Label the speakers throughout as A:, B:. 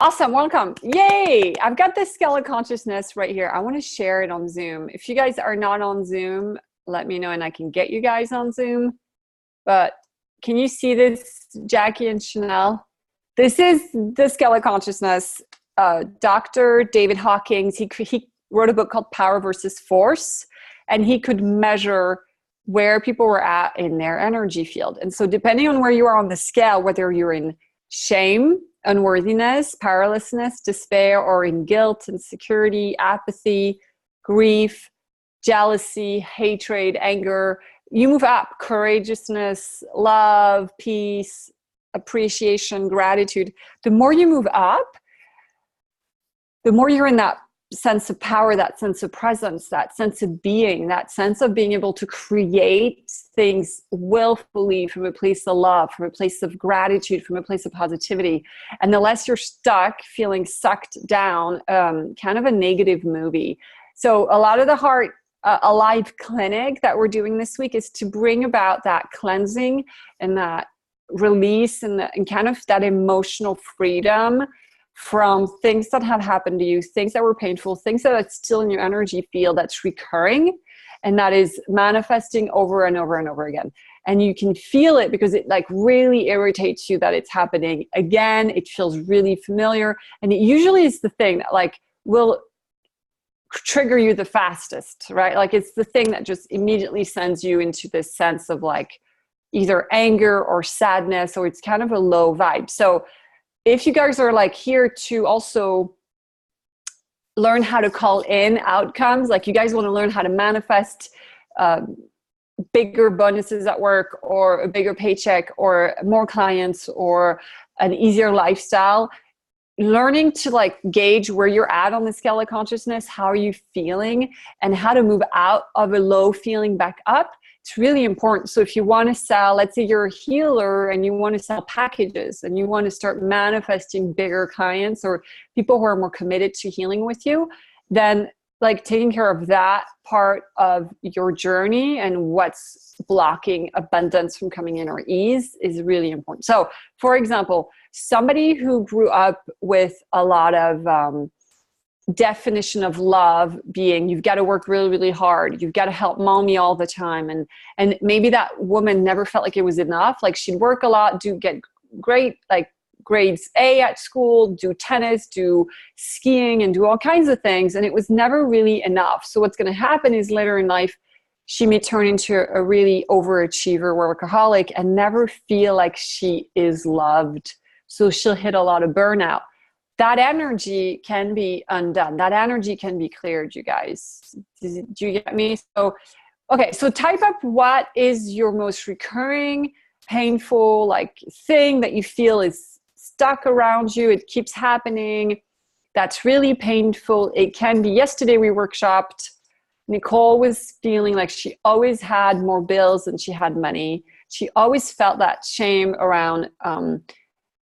A: Awesome, welcome. Yay! I've got this scale of consciousness right here. I want to share it on Zoom. If you guys are not on Zoom, let me know and I can get you guys on Zoom. But can you see this, Jackie and Chanel? This is the scale of consciousness. Dr. David Hawkins, he wrote a book called Power versus Force, and he could measure where people were at in their energy field. And so depending on where you are on the scale, whether you're in shame, unworthiness, powerlessness, despair, or in guilt, insecurity, apathy, grief, jealousy, hatred, anger, you move up. Courageousness, love, peace, appreciation, gratitude. The more you move up, the more you're in that sense of power, that sense of presence, that sense of being, that sense of being able to create things willfully from a place of love, from a place of gratitude, from a place of positivity. And the less you're stuck, feeling sucked down, kind of a negative movie. So a lot of the Heart Alive clinic that we're doing this week is to bring about that cleansing and that release and kind of that emotional freedom from things that have happened to you, things that were painful, things that are still in your energy field that's recurring and that is manifesting over and over and over again. And you can feel it because it like really irritates you that it's happening again. It feels really familiar. And it usually is the thing that like will trigger you the fastest, right? Like it's the thing that just immediately sends you into this sense of like either anger or sadness, or it's kind of a low vibe. So if you guys are like here to also learn how to call in outcomes, like you guys want to learn how to manifest bigger bonuses at work or a bigger paycheck or more clients or an easier lifestyle, learning to like gauge where you're at on the scale of consciousness, how are you feeling, and how to move out of a low feeling back up. It's really important. So if you want to sell, let's say you're a healer and you want to sell packages and you want to start manifesting bigger clients or people who are more committed to healing with you, then like taking care of that part of your journey and what's blocking abundance from coming in or ease is really important. So for example, somebody who grew up with a lot of definition of love being you've got to work really, really hard, you've got to help mommy all the time, and maybe that woman never felt like it was enough. Like she'd work a lot, get great like grades A at school, do tennis, do skiing, and do all kinds of things, and it was never really enough. So what's going to happen is later in life she may turn into a really overachiever workaholic and never feel like she is loved. So she'll hit a lot of burnout. That energy can be undone. That energy can be cleared, you guys. Do you get me? So, okay, so type up what is your most recurring, painful, like thing that you feel is stuck around you. It keeps happening. That's really painful. It can be, yesterday we workshopped, Nicole was feeling like she always had more bills than she had money. She always felt that shame around,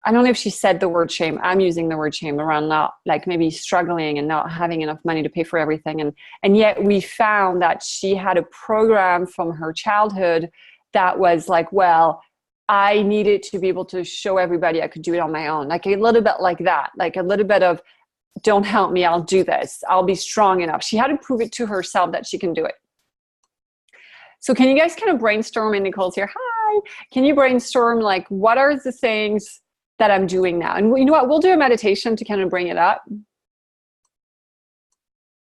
A: I don't know if she said the word shame. I'm using the word shame around not like maybe struggling and not having enough money to pay for everything. And yet we found that she had a program from her childhood that was like, well, I needed to be able to show everybody I could do it on my own. Like a little bit like that, like a little bit of don't help me, I'll do this. I'll be strong enough. She had to prove it to herself that she can do it. So can you guys kind of brainstorm, and Nicole's here, hi. Can you brainstorm like what are the things that I'm doing now? And you know what, we'll do a meditation to kind of bring it up.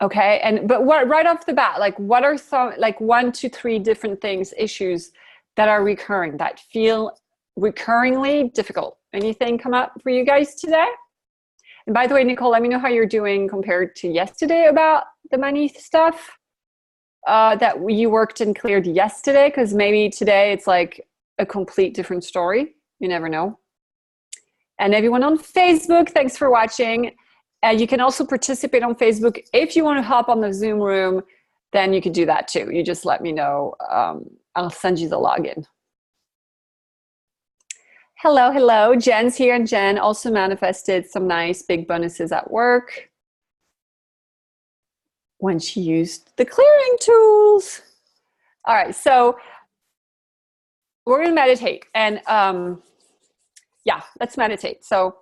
A: Okay, but what right off the bat, like what are some, like 1 to 3 different things, issues that are recurring, that feel recurringly difficult? Anything come up for you guys today? And by the way, Nicole, let me know how you're doing compared to yesterday about the money stuff that you worked and cleared yesterday, because maybe today it's like a complete different story. You never know. And everyone on Facebook, thanks for watching. And you can also participate on Facebook. If you want to hop on the Zoom room, then you can do that too. You just let me know. I'll send you the login. Hello, hello. Jen's here, and Jen also manifested some nice big bonuses at work when she used the clearing tools. All right, so we're going to meditate. And yeah, let's meditate. So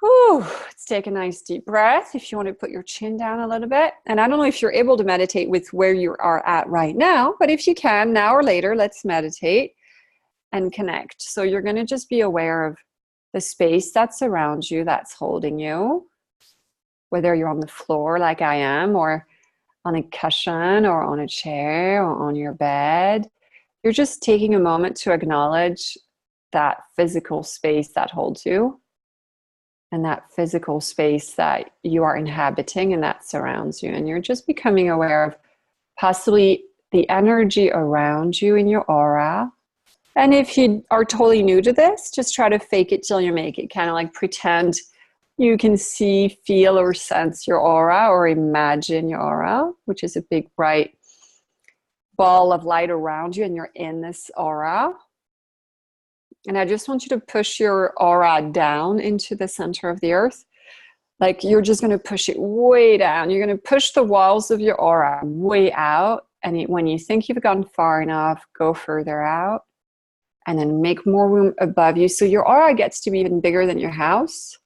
A: Whew. Let's take a nice deep breath. If you want to put your chin down a little bit. And I don't know if you're able to meditate with where you are at right now, but if you can, now or later, let's meditate and connect. So you're going to just be aware of the space that surrounds you, that's holding you, whether you're on the floor like I am, or on a cushion, or on a chair, or on your bed. You're just taking a moment to acknowledge that physical space that holds you, and that physical space that you are inhabiting and that surrounds you. And you're just becoming aware of possibly the energy around you in your aura. And if you are totally new to this, just try to fake it till you make it. Kind of like pretend you can see, feel, or sense your aura, or imagine your aura, which is a big, bright ball of light around you, and you're in this aura. And I just want you to push your aura down into the center of the earth. Like you're just going to push it way down. You're going to push the walls of your aura way out. And when you think you've gone far enough, go further out. And then make more room above you. So your aura gets to be even bigger than your house.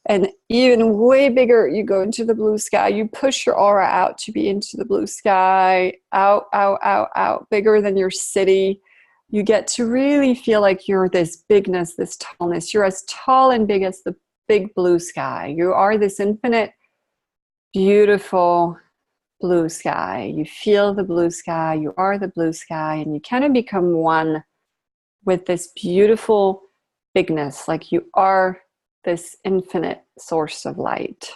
A: And even way bigger, you go into the blue sky. You push your aura out to be into the blue sky. Out, out, out, out. Bigger than your city. You get to really feel like you're this bigness, this tallness. You're as tall and big as the big blue sky. You are this infinite, beautiful blue sky. You feel the blue sky. You are the blue sky. And you kind of become one with this beautiful bigness. Like you are this infinite source of light.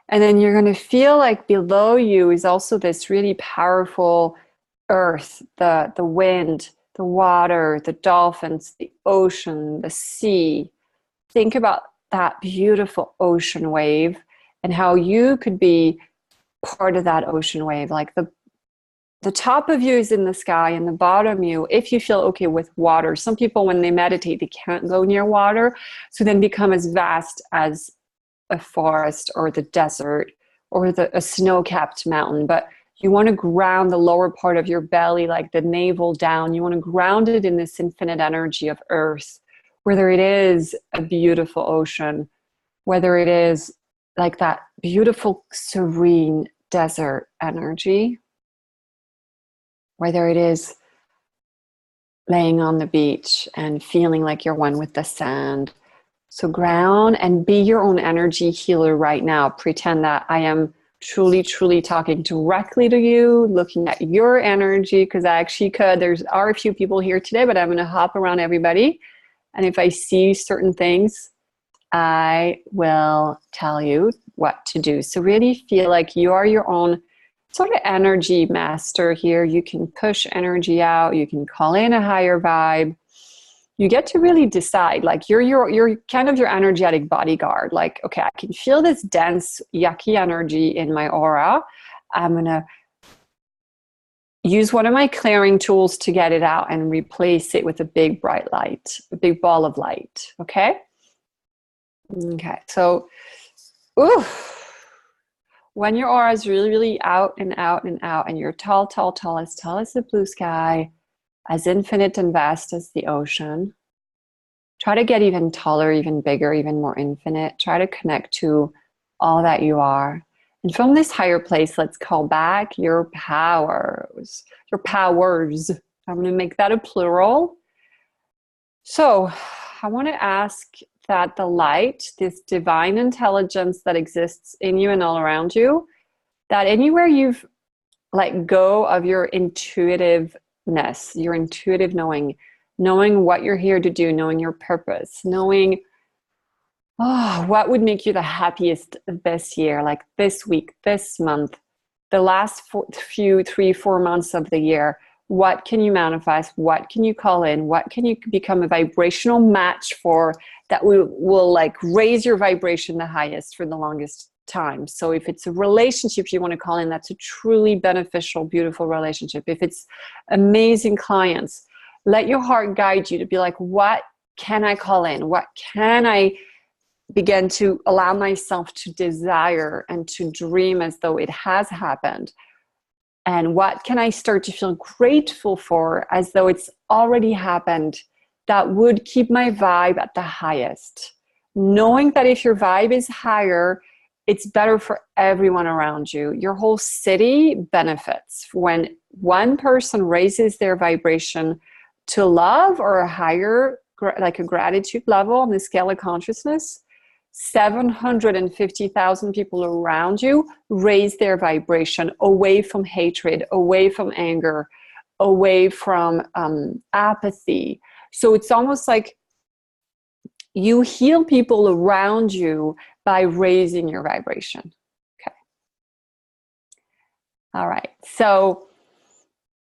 A: And then you're going to feel like below you is also this really powerful earth, the wind, the water, the dolphins, the ocean, the sea. Think about that beautiful ocean wave and how you could be part of that ocean wave. Like the top of you is in the sky, and the bottom you, if you feel okay with water. Some people, when they meditate, they can't go near water, so then become as vast as a forest or the desert or a snow-capped mountain. But you want to ground the lower part of your belly, like the navel down. You want to ground it in this infinite energy of earth, whether it is a beautiful ocean, whether it is like that beautiful, serene desert energy, whether it is laying on the beach and feeling like you're one with the sand. So ground and be your own energy healer right now. Pretend that I am truly, truly talking directly to you, looking at your energy, because I actually could. There are a few people here today, but I'm going to hop around everybody. And if I see certain things, I will tell you what to do. So really feel like you are your own sort of energy master here. You can push energy out. You can call in a higher vibe. You get to really decide, like you're kind of your energetic bodyguard. Like, okay, I can feel this dense, yucky energy in my aura. I'm going to use one of my clearing tools to get it out and replace it with a big bright light, a big ball of light. Okay? Okay, so, when your aura is really, really out and out and out, and you're tall, tall, tall as the blue sky, as infinite and vast as the ocean, try to get even taller, even bigger, even more infinite. Try to connect to all that you are. And from this higher place, let's call back your powers. Your powers. I'm going to make that a plural. So I want to ask that the light, this divine intelligence that exists in you and all around you, that anywhere you've let go of your intuitiveness, your intuitive knowing what you're here to do, knowing your purpose, knowing what would make you the happiest this year, like this week, this month, the last 3-4 months of the year. What can you manifest? What can you call in? What can you become a vibrational match for that will like raise your vibration the highest for the longest time? So if it's a relationship you want to call in, that's a truly beneficial, beautiful relationship. If it's amazing clients, let your heart guide you to be like, what can I call in? What can I begin to allow myself to desire and to dream as though it has happened? And what can I start to feel grateful for as though it's already happened that would keep my vibe at the highest. Knowing that if your vibe is higher, it's better for everyone around you. Your whole city benefits. When one person raises their vibration to love or a higher, like a gratitude level on the scale of consciousness, 750,000 people around you raise their vibration away from hatred, away from anger, away from apathy. So it's almost like you heal people around you by raising your vibration. Okay. All right. So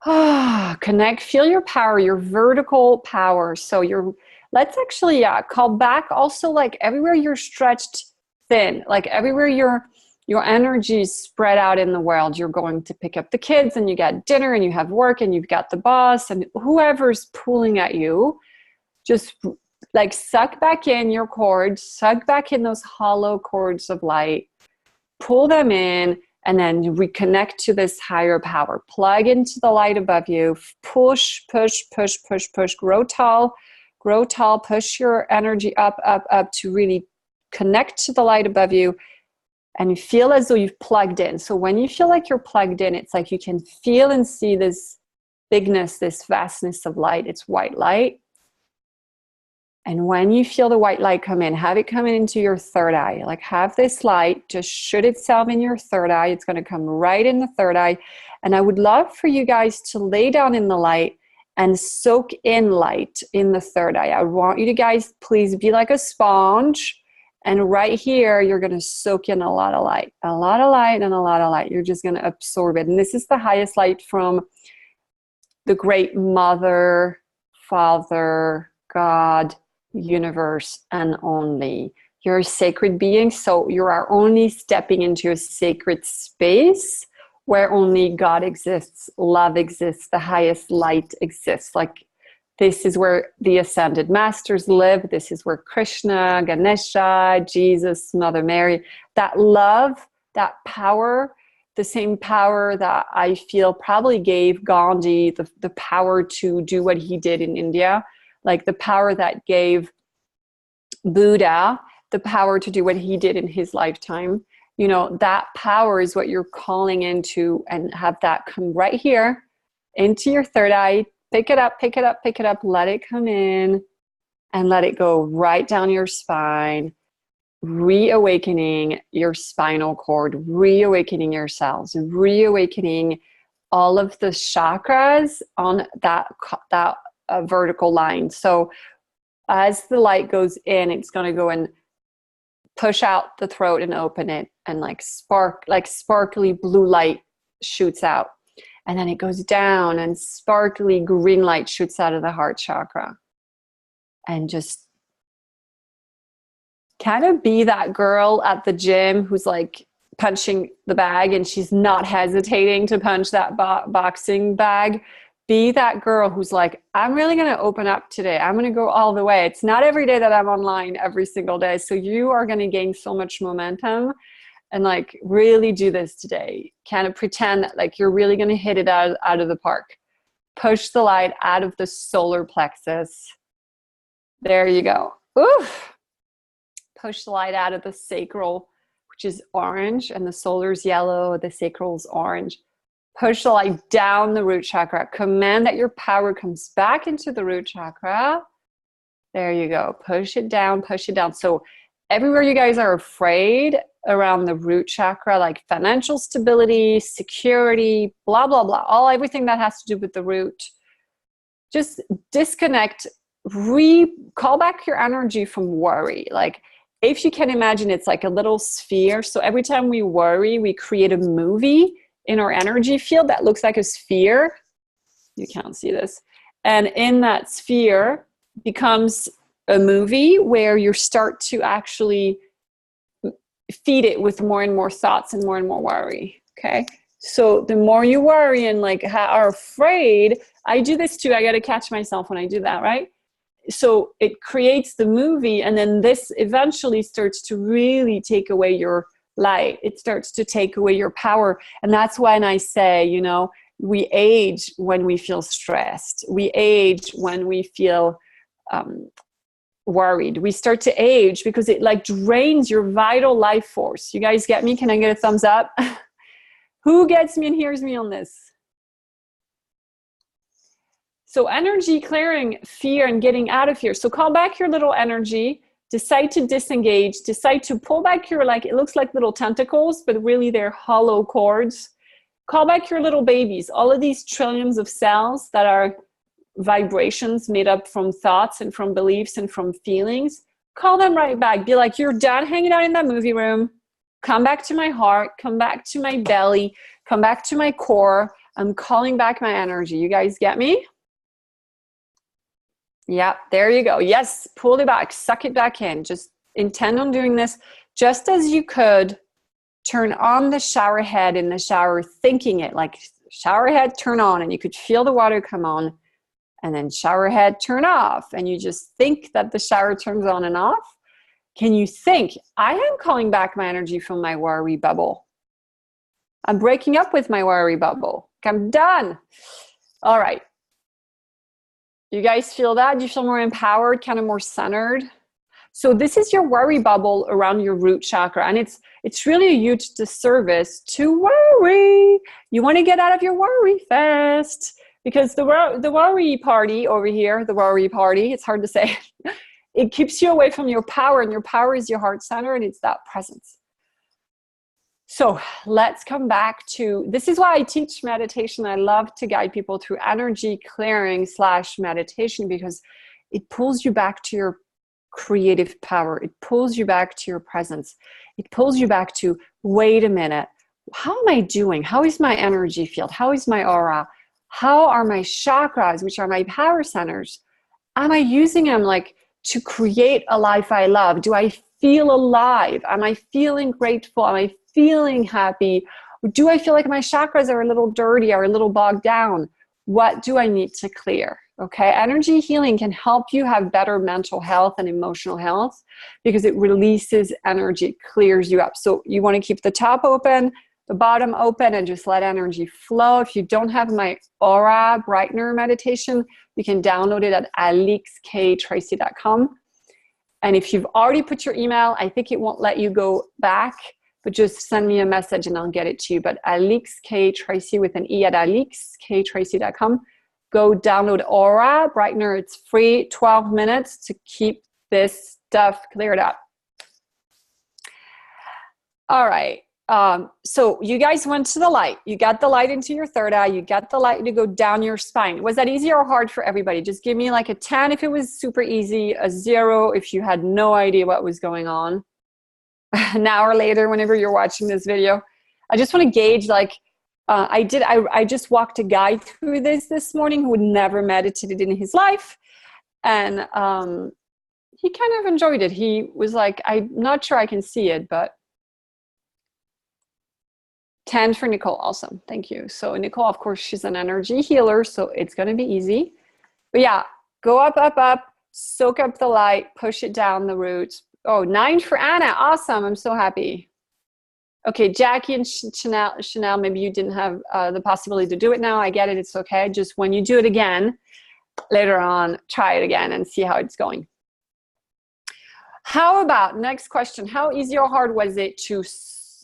A: connect, feel your power, your vertical power. So let's actually call back also, like everywhere you're stretched thin, like everywhere your energy is spread out in the world. You're going to pick up the kids and you got dinner and you have work and you've got the boss and whoever's pulling at you. Just like suck back in your cords, suck back in those hollow cords of light, pull them in, and then reconnect to this higher power. Plug into the light above you, push, push, push, push, push, grow tall, push your energy up, up, up to really connect to the light above you and feel as though you've plugged in. So when you feel like you're plugged in, it's like you can feel and see this bigness, this vastness of light. It's white light. And when you feel the white light come in, have it come into your third eye. Like have this light just shoot itself in your third eye. It's going to come right in the third eye. And I would love for you guys to lay down in the light and soak in light in the third eye. I want you to guys, please be like a sponge. And right here, you're going to soak in a lot of light and a lot of light. You're just going to absorb it. And this is the highest light from the great Mother, Father, God, universe, and only. You're a sacred being, so you are only stepping into a sacred space where only God exists, love exists, the highest light exists. Like this is where the ascended masters live. This is where Krishna, Ganesha, Jesus, Mother Mary, that love, that power, the same power that I feel probably gave Gandhi the power to do what he did in India, like the power that gave Buddha the power to do what he did in his lifetime. You know, that power is what you're calling into, and have that come right here into your third eye. Pick it up, pick it up, pick it up. Let it come in and let it go right down your spine, reawakening your spinal cord, reawakening your cells, reawakening all of the chakras on that vertical line. So as the light goes in, it's going to go and push out the throat and open it, and like sparkly blue light shoots out. And then it goes down and sparkly green light shoots out of the heart chakra. And just kind of be that girl at the gym who's like punching the bag and she's not hesitating to punch that boxing bag. Be that girl who's like, I'm really going to open up today. I'm going to go all the way. It's not every day that I'm online every single day. So you are going to gain so much momentum, and like really do this today. Kind of pretend that like you're really going to hit it out of the park. Push the light out of the solar plexus. There you go. Oof. Push the light out of the sacral, which is orange, and the solar's yellow, the sacral's orange. Push the light down the root chakra. Command that your power comes back into the root chakra. There you go. Push it down, push it down. So everywhere you guys are afraid around the root chakra, like financial stability, security, blah, blah, blah, everything that has to do with the root, just disconnect, call back your energy from worry. Like if you can imagine, it's like a little sphere. So every time we worry, we create a movie in our energy field that looks like a sphere. You can't see this. And in that sphere becomes a movie where you start to actually feed it with more and more thoughts and more worry. Okay. So the more you worry and like are afraid, I do this too. I got to catch myself when I do that. Right. So it creates the movie, and then this eventually starts to really take away your light. It starts to take away your power. And that's when I say, you know, we age when we feel stressed. We age when we feel worried. We start to age because it like drains your vital life force. You guys get me? Can I get a thumbs up? Who gets me and hears me on this? So energy clearing fear and getting out of here. So call back your little energy, decide to disengage, decide to pull back your, like, it looks like little tentacles, but really they're hollow cords. Call back your little babies, all of these trillions of cells that are vibrations made up from thoughts and from beliefs and from feelings. Call them right back. Be like, you're done hanging out in that movie room. Come back to my heart, come back to my belly, come back to my core. I'm calling back my energy. You guys get me? Yeah, there you go. Yes, pull it back, suck it back in. Just intend on doing this just as you could turn on the shower head in the shower, thinking it like shower head turn on, and you could feel the water come on, and then shower head turn off, and you just think that the shower turns on and off. Can you think, I am calling back my energy from my worry bubble. I'm breaking up with my worry bubble. I'm done. All right. You guys feel that? Do you feel more empowered, kind of more centered? So this is your worry bubble around your root chakra. And it's really a huge disservice to worry. You want to get out of your worry fast. Because the worry party over here, the worry party, it's hard to say. It keeps you away from your power. And your power is your heart center. And it's that presence. So let's come back to, this is why I teach meditation. I love to guide people through energy clearing / meditation, because it pulls you back to your creative power. It pulls you back to your presence. It pulls you back to, wait a minute, how am I doing? How is my energy field? How is my aura? How are my chakras, which are my power centers? Am I using them like to create a life I love? Do I feel alive? Am I feeling grateful? Am I feeling happy? Do I feel like my chakras are a little dirty or a little bogged down? What do I need to clear? Okay, energy healing can help you have better mental health and emotional health because it releases energy, it clears you up. So you want to keep the top open, the bottom open, and just let energy flow. If you don't have my aura brightener meditation, you can download it at alixetracy.com. And if you've already put your email, I think it won't let you go back, but just send me a message and I'll get it to you. But alixetracy with an E at alixetracy.com. Go download Aura Brightener. It's free, 12 minutes to keep this stuff cleared up. All right. So you guys went to the light. You got the light into your third eye. You got the light to go down your spine. Was that easy or hard for everybody? Just give me like a 10 if it was super easy, a 0 if you had no idea what was going on. An hour later, whenever you're watching this video, I just want to gauge, like, I just walked a guy through this morning who had never meditated in his life. And he kind of enjoyed it. He was like, I'm not sure I can see it, but 10 for Nicole. Awesome. Thank you. So Nicole, of course, she's an energy healer, so it's going to be easy. But yeah, go up, up, up, soak up the light, push it down the roots. Oh, 9 for Anna. Awesome. I'm so happy. Okay, Jackie and Chanel, maybe you didn't have the possibility to do it now. I get it. It's okay. Just when you do it again, later on, try it again and see how it's going. How about, next question, how easy or hard was it to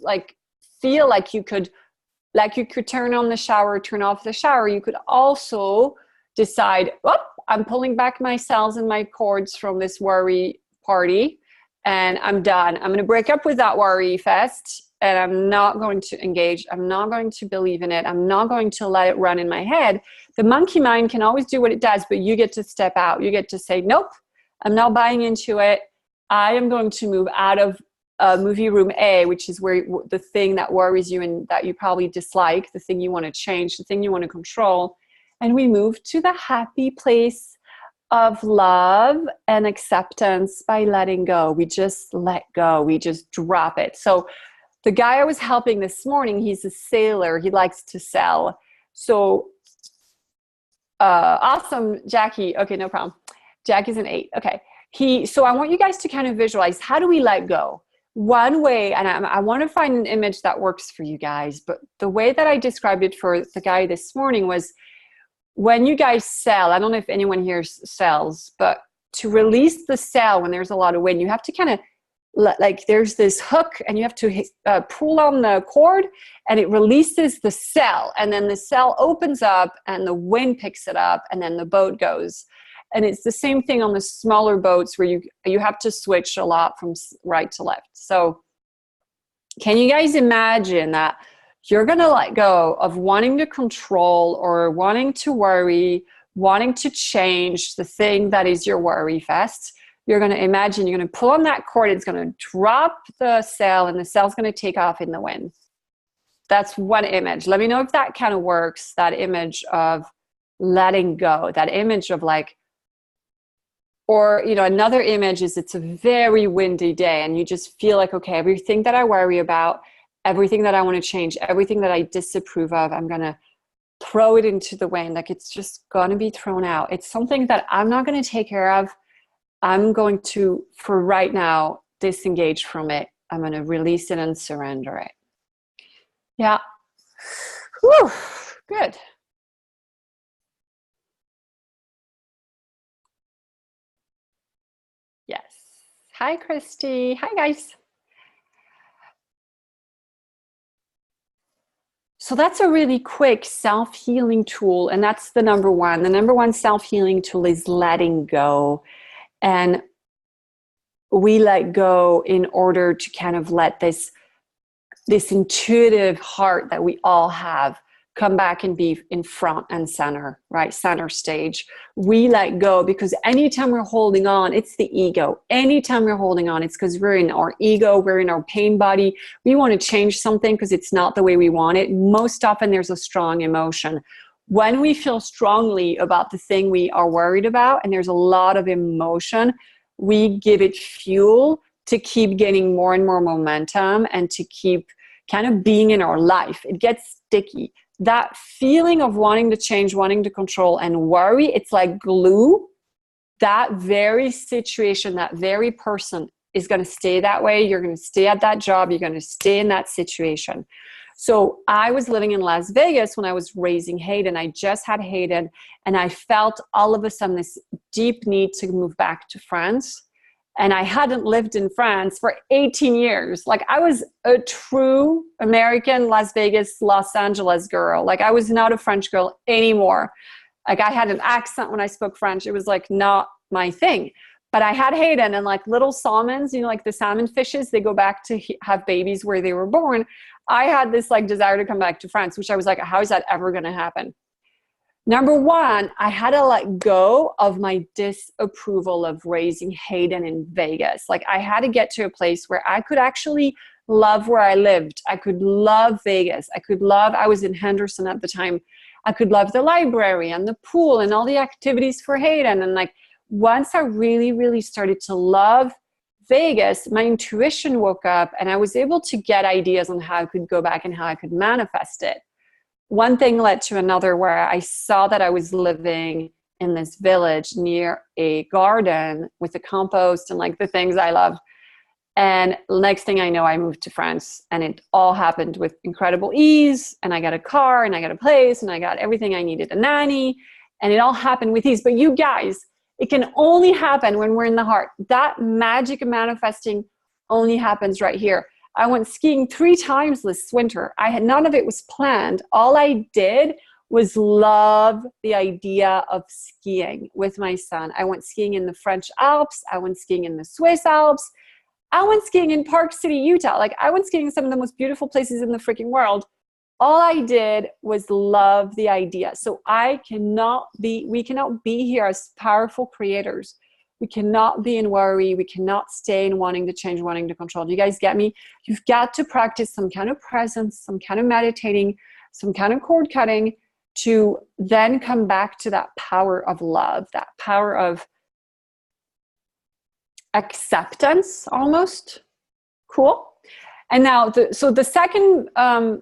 A: like feel like you could turn on the shower, turn off the shower? You could also decide, oh, I'm pulling back my cells and my cords from this worry party and I'm done. I'm going to break up with that worry fest. And I'm not going to engage. I'm not going to believe in it. I'm not going to let it run in my head. The monkey mind can always do what it does, but you get to step out. You get to say, nope, I'm not buying into it. I am going to move out of movie room A, which is where the thing that worries you and that you probably dislike, the thing you want to change, the thing you want to control. And we move to the happy place of love and acceptance by letting go. We just let go. We just drop it. So the guy I was helping this morning, he's a sailor. He likes to sail. So awesome, Jackie. Okay, no problem. Jackie's an 8. Okay. So I want you guys to kind of visualize, how do we let go? One way, and I want to find an image that works for you guys, but the way that I described it for the guy this morning was when you guys sail, I don't know if anyone here sails, but to release the sail when there's a lot of wind, you have to kind of, like there's this hook and you have to pull on the cord and it releases the sail, and then the sail opens up and the wind picks it up and then the boat goes. And it's the same thing on the smaller boats where you have to switch a lot from right to left. So can you guys imagine that you're going to let go of wanting to control or wanting to worry, wanting to change the thing that is your worry fest? You're going to imagine you're going to pull on that cord, it's going to drop the sail, and the sail's going to take off in the wind. That's one image. Let me know if that kind of works, that image of letting go, that image of like, or, you know, another image is it's a very windy day and you just feel like, okay, everything that I worry about, everything that I want to change, everything that I disapprove of, I'm going to throw it into the wind. Like it's just going to be thrown out. It's something that I'm not going to take care of. I'm going to, for right now, disengage from it. I'm going to release it and surrender it. Yeah. Whew. Good. Yes. Hi, Christy. Hi, guys. So that's a really quick self-healing tool, and that's the number one. The number one self-healing tool is letting go. And we let go in order to kind of let this intuitive heart that we all have come back and be in front and center, right? Center stage. We let go because anytime we're holding on, it's the ego. Anytime we're holding on, it's because we're in our ego, we're in our pain body. We want to change something because it's not the way we want it. Most often there's a strong emotion. When we feel strongly about the thing we are worried about, and there's a lot of emotion, we give it fuel to keep getting more and more momentum and to keep kind of being in our life. It gets sticky. That feeling of wanting to change, wanting to control and worry, it's like glue. That very situation, that very person is going to stay that way. You're going to stay at that job. You're going to stay in that situation. So I was living in Las Vegas when I was raising Hayden. I just had Hayden, and I felt all of a sudden this deep need to move back to France. And I hadn't lived in France for 18 years. Like I was a true American Las Vegas, Los Angeles girl. Like I was not a French girl anymore. Like I had an accent when I spoke French. It was like not my thing. But I had Hayden, and like little salmons, you know, like the salmon fishes, they go back to have babies where they were born. I had this like desire to come back to France, which I was like, how is that ever going to happen? Number one, I had to let go of my disapproval of raising Hayden in Vegas. Like I had to get to a place where I could actually love where I lived. I could love Vegas. I was in Henderson at the time. I could love the library and the pool and all the activities for Hayden. And like once I really, really started to love Vegas, my intuition woke up and I was able to get ideas on how I could go back and how I could manifest it. One thing led to another where I saw that I was living in this village near a garden with a compost and like the things I love. And next thing I know, I moved to France, and it all happened with incredible ease. And I got a car and I got a place and I got everything I needed, a nanny, and it all happened with ease. But you guys, it can only happen when we're in the heart. That magic of manifesting only happens right here. I went skiing 3 times this winter. None of it was planned. All I did was love the idea of skiing with my son. I went skiing in the French Alps. I went skiing in the Swiss Alps. I went skiing in Park City, Utah. Like I went skiing in some of the most beautiful places in the freaking world. All I did was love the idea. So we cannot be here as powerful creators. We cannot be in worry. We cannot stay in wanting to change, wanting to control. Do you guys get me? You've got to practice some kind of presence, some kind of meditating, some kind of cord cutting to then come back to that power of love, that power of acceptance almost. Cool. And now, so the second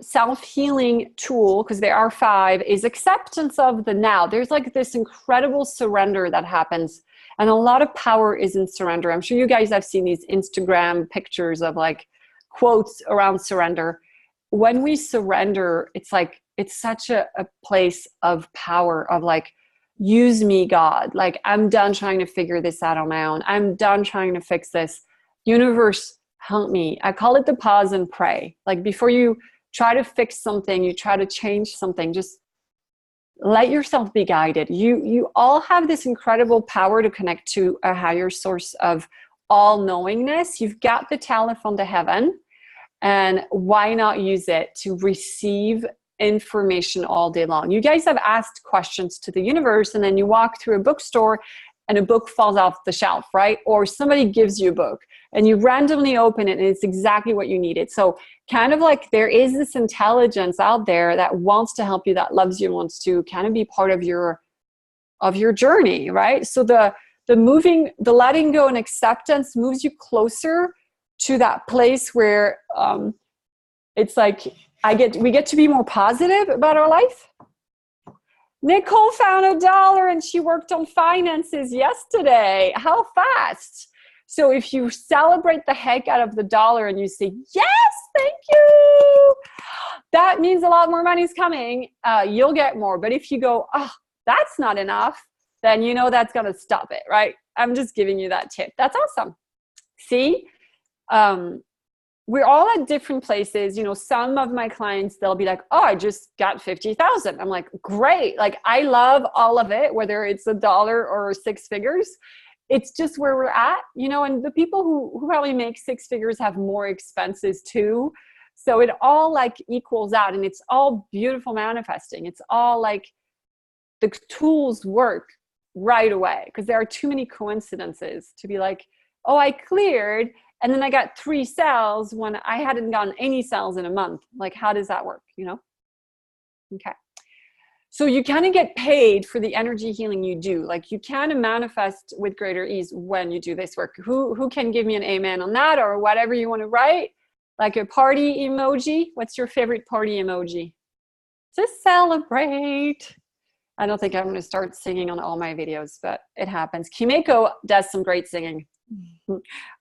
A: self-healing tool, because there are 5, is acceptance of the now. There's like this incredible surrender that happens. And a lot of power is in surrender. I'm sure you guys have seen these Instagram pictures of like quotes around surrender. When we surrender, it's like, it's such a place of power, of like use me, God. Like, I'm done trying to figure this out on my own. I'm done trying to fix this. Universe, help me. I call it the pause and pray. Like, before you try to fix something, you try to change something, just let yourself be guided. You all have this incredible power to connect to a higher source of all knowingness. You've got the telephone to heaven, and why not use it to receive information all day long? You guys have asked questions to the universe, and then you walk through a bookstore and a book falls off the shelf, right? Or somebody gives you a book and you randomly open it and it's exactly what you needed. So kind of like there is this intelligence out there that wants to help you, that loves you, wants to kind of be part of your journey, right? So the letting go and acceptance moves you closer to that place where it's like we get to be more positive about our life. Nicole found $1 and she worked on finances yesterday. How fast? So if you celebrate the heck out of the dollar and you say, yes, thank you, that means a lot more money is coming. You'll get more. But if you go, oh, that's not enough, then you know that's going to stop it, right? I'm just giving you that tip. That's awesome. See? We're all at different places. You know, some of my clients, they'll be like, oh, I just got 50,000. I'm like, great. Like, I love all of it, whether it's $1 or 6 figures. It's just where we're at, you know, and the people who probably make 6 figures have more expenses too. So it all like equals out, and it's all beautiful manifesting. It's all like the tools work right away, because there are too many coincidences to be like, oh, I cleared and then I got 3 sales when I hadn't gotten any sales in a month. Like, how does that work, you know? Okay. So you kind of get paid for the energy healing you do. Like, you kind of manifest with greater ease when you do this work. Who can give me an amen on that, or whatever you want to write? Like a party emoji. What's your favorite party emoji? To celebrate. I don't think I'm going to start singing on all my videos, but it happens. Kimeko does some great singing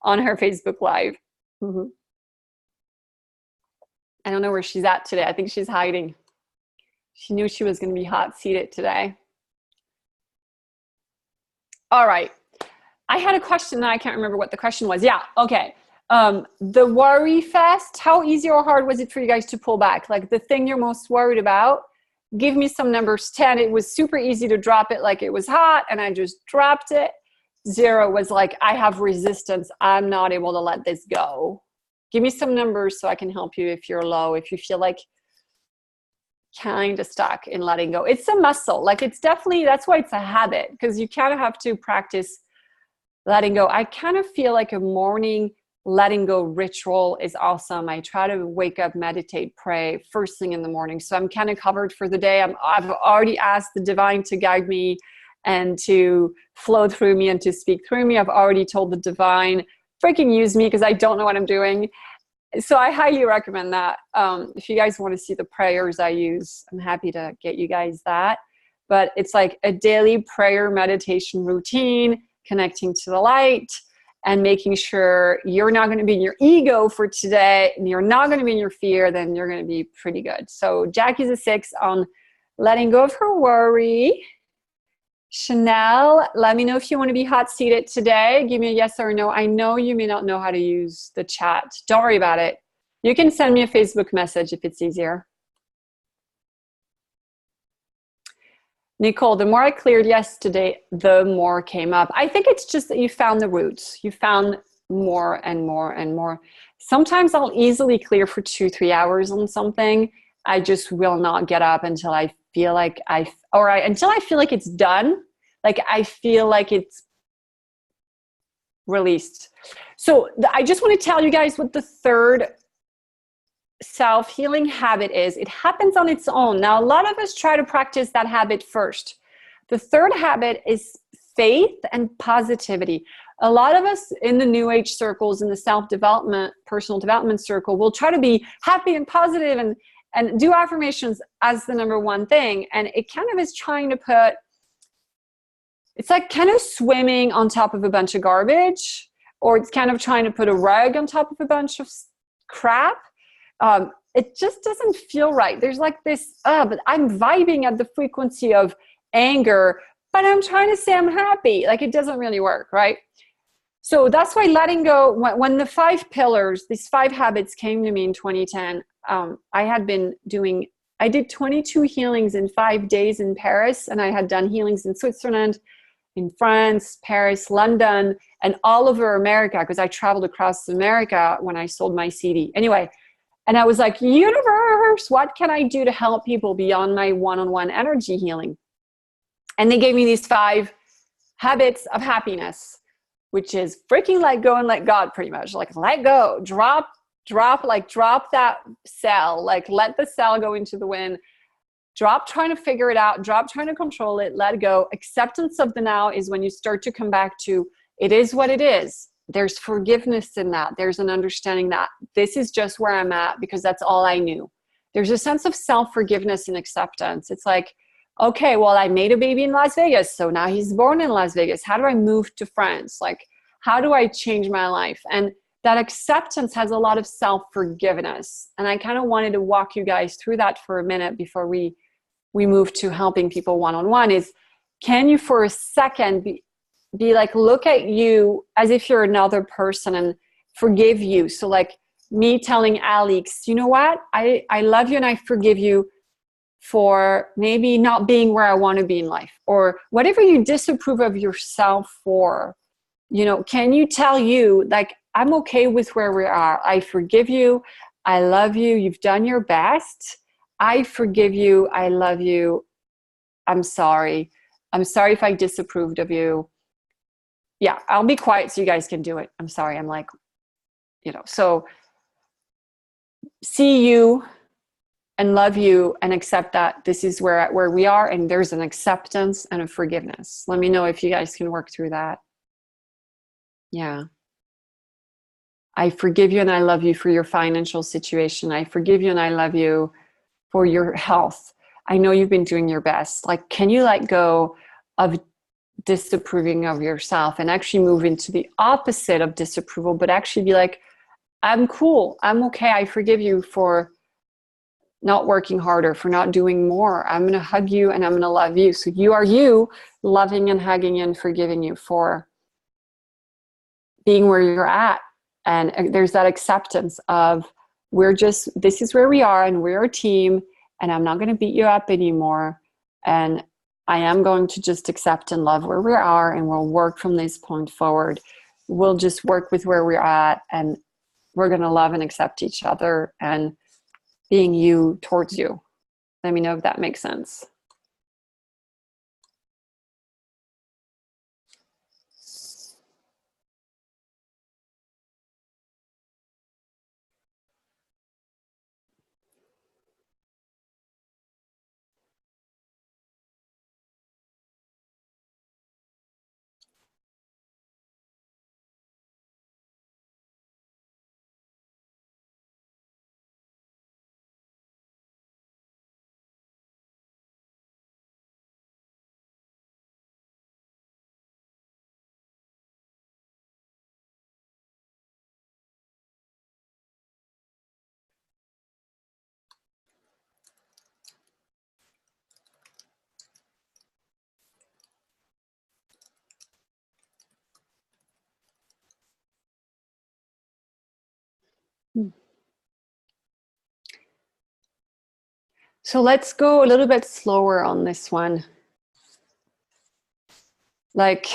A: on her Facebook Live. I don't know where she's at today. I think she's hiding. She knew she was going to be hot seated today. All right. I had a question that I can't remember what the question was. Yeah. Okay. The worry fest, how easy or hard was it for you guys to pull back? Like, the thing you're most worried about, give me some numbers. 10, it was super easy to drop it like it was hot, and I just dropped it. 0 was like, I have resistance. I'm not able to let this go. Give me some numbers so I can help you if you're low, if you feel like kind of stuck in letting go. It's a muscle. Like, it's definitely, that's why it's a habit, because you kind of have to practice letting go. I kind of feel like a morning letting go ritual is awesome. I try to wake up, meditate, pray first thing in the morning. So I'm kind of covered for the day. I've already asked the divine to guide me and to flow through me and to speak through me. I've already told the divine, freaking use me, because I don't know what I'm doing. So I highly recommend that. If you guys want to see the prayers I use, I'm happy to get you guys that. But it's like a daily prayer meditation routine, connecting to the light and making sure you're not going to be in your ego for today, and you're not going to be in your fear, then you're going to be pretty good. So Jackie's a 6 on letting go of her worry. Chanel, let me know if you want to be hot seated today. Give me a yes or a no. I know you may not know how to use the chat. Don't worry about it. You can send me a Facebook message if it's easier. Nicole, the more I cleared yesterday, the more came up. I think it's just that you found the roots. You found more and more and more. Sometimes I'll easily clear for 2-3 hours on something. I just will not get up until I feel like until I feel like it's done. Like, I feel like it's released. So I just want to tell you guys what the third self-healing habit is. It happens on its own. Now, a lot of us try to practice that habit first. The third habit is faith and positivity. A lot of us in the New Age circles, in the self-development, personal development circle, will try to be happy and positive and do affirmations as the number one thing. And it kind of is trying to put, it's like kind of swimming on top of a bunch of garbage, or it's kind of trying to put a rug on top of a bunch of crap. It just doesn't feel right. There's like this, but I'm vibing at the frequency of anger, but I'm trying to say I'm happy. Like, it doesn't really work, right? So that's why letting go, when the 5 pillars, these 5 habits came to me in 2010, I did 22 healings in 5 days in Paris, and I had done healings in Switzerland, in France, Paris, London, and all over America, because I traveled across America when I sold my CD. Anyway, and I was like, universe, what can I do to help people beyond my one-on-one energy healing? And they gave me these 5 habits of happiness, which is freaking let go and let God, pretty much. Like, let go, drop that cell, like let the cell go into the wind. Drop trying to figure it out, drop trying to control it, let go. Acceptance of the now is when you start to come back to, it is what it is. There's forgiveness in that. There's an understanding that this is just where I'm at because that's all I knew. There's a sense of self-forgiveness and acceptance. It's like, okay, well, I made a baby in Las Vegas, so now he's born in Las Vegas. How do I move to France? Like, how do I change my life? And that acceptance has a lot of self-forgiveness. And I kind of wanted to walk you guys through that for a minute before we move to helping people one-on-one. Is, can you for a second be like, look at you as if you're another person and forgive you. So like me telling Alixe, you know what? I love you and I forgive you for maybe not being where I want to be in life, or whatever you disapprove of yourself for. You know, can you tell you, like, I'm okay with where we are. I forgive you. I love you. You've done your best. I forgive you. I love you. I'm sorry. I'm sorry if I disapproved of you. Yeah, I'll be quiet so you guys can do it. I'm sorry. I'm like, you know, so see you and love you and accept that this is where we are, and there's an acceptance and a forgiveness. Let me know if you guys can work through that. Yeah. I forgive you and I love you for your financial situation. I forgive you and I love you for your health. I know you've been doing your best. Like, can you let go of disapproving of yourself and actually move into the opposite of disapproval, but actually be like, I'm cool. I'm okay. I forgive you for not working harder, for not doing more. I'm going to hug you and I'm going to love you. So you are you, loving and hugging and forgiving you for being where you're at. And there's that acceptance of, this is where we are and we're a team, and I'm not going to beat you up anymore. And I am going to just accept and love where we are, and we'll work from this point forward. We'll just work with where we're at, and we're going to love and accept each other and being you towards you. Let me know if that makes sense. So let's go a little bit slower on this one. Like,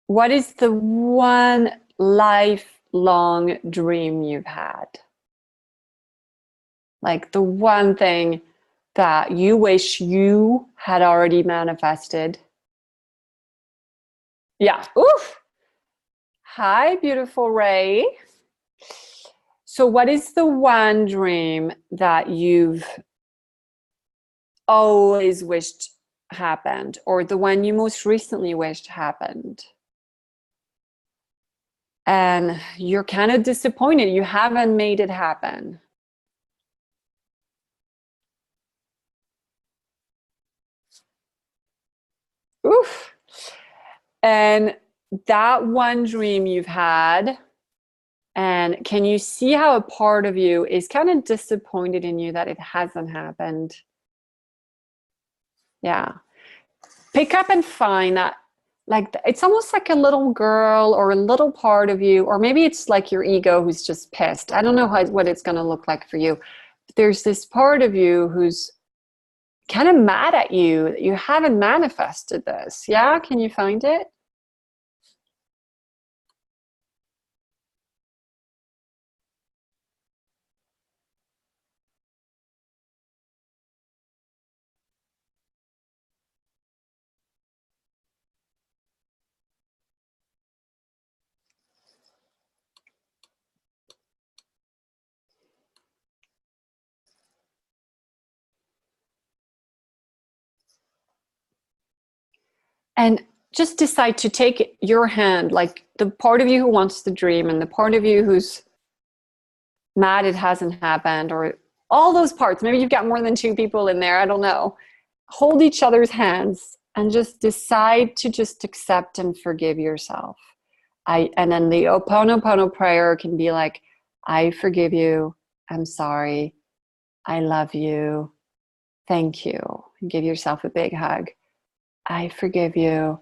A: what is the one lifelong dream you've had? Like the one thing that you wish you had already manifested. Yeah. Oof. Hi, beautiful Ray. So what is the one dream that you've always wished happened, or the one you most recently wished happened? And you're kind of disappointed you haven't made it happen. Oof. And that one dream you've had, and can you see how a part of you is kind of disappointed in you that it hasn't happened? Yeah. pick up and find that, like, it's almost like a little girl or a little part of you, or maybe it's like your ego who's just pissed. I don't know what it's going to look like for you. But there's this part of you who's kind of mad at you that you haven't manifested this. Yeah, can you find it? And just decide to take your hand, like the part of you who wants the dream and the part of you who's mad it hasn't happened, or all those parts. Maybe you've got more than two people in there. I don't know. Hold each other's hands and just decide to just accept and forgive yourself. And then the Ho'oponopono prayer can be like, I forgive you. I'm sorry. I love you. Thank you. And give yourself a big hug. I forgive you.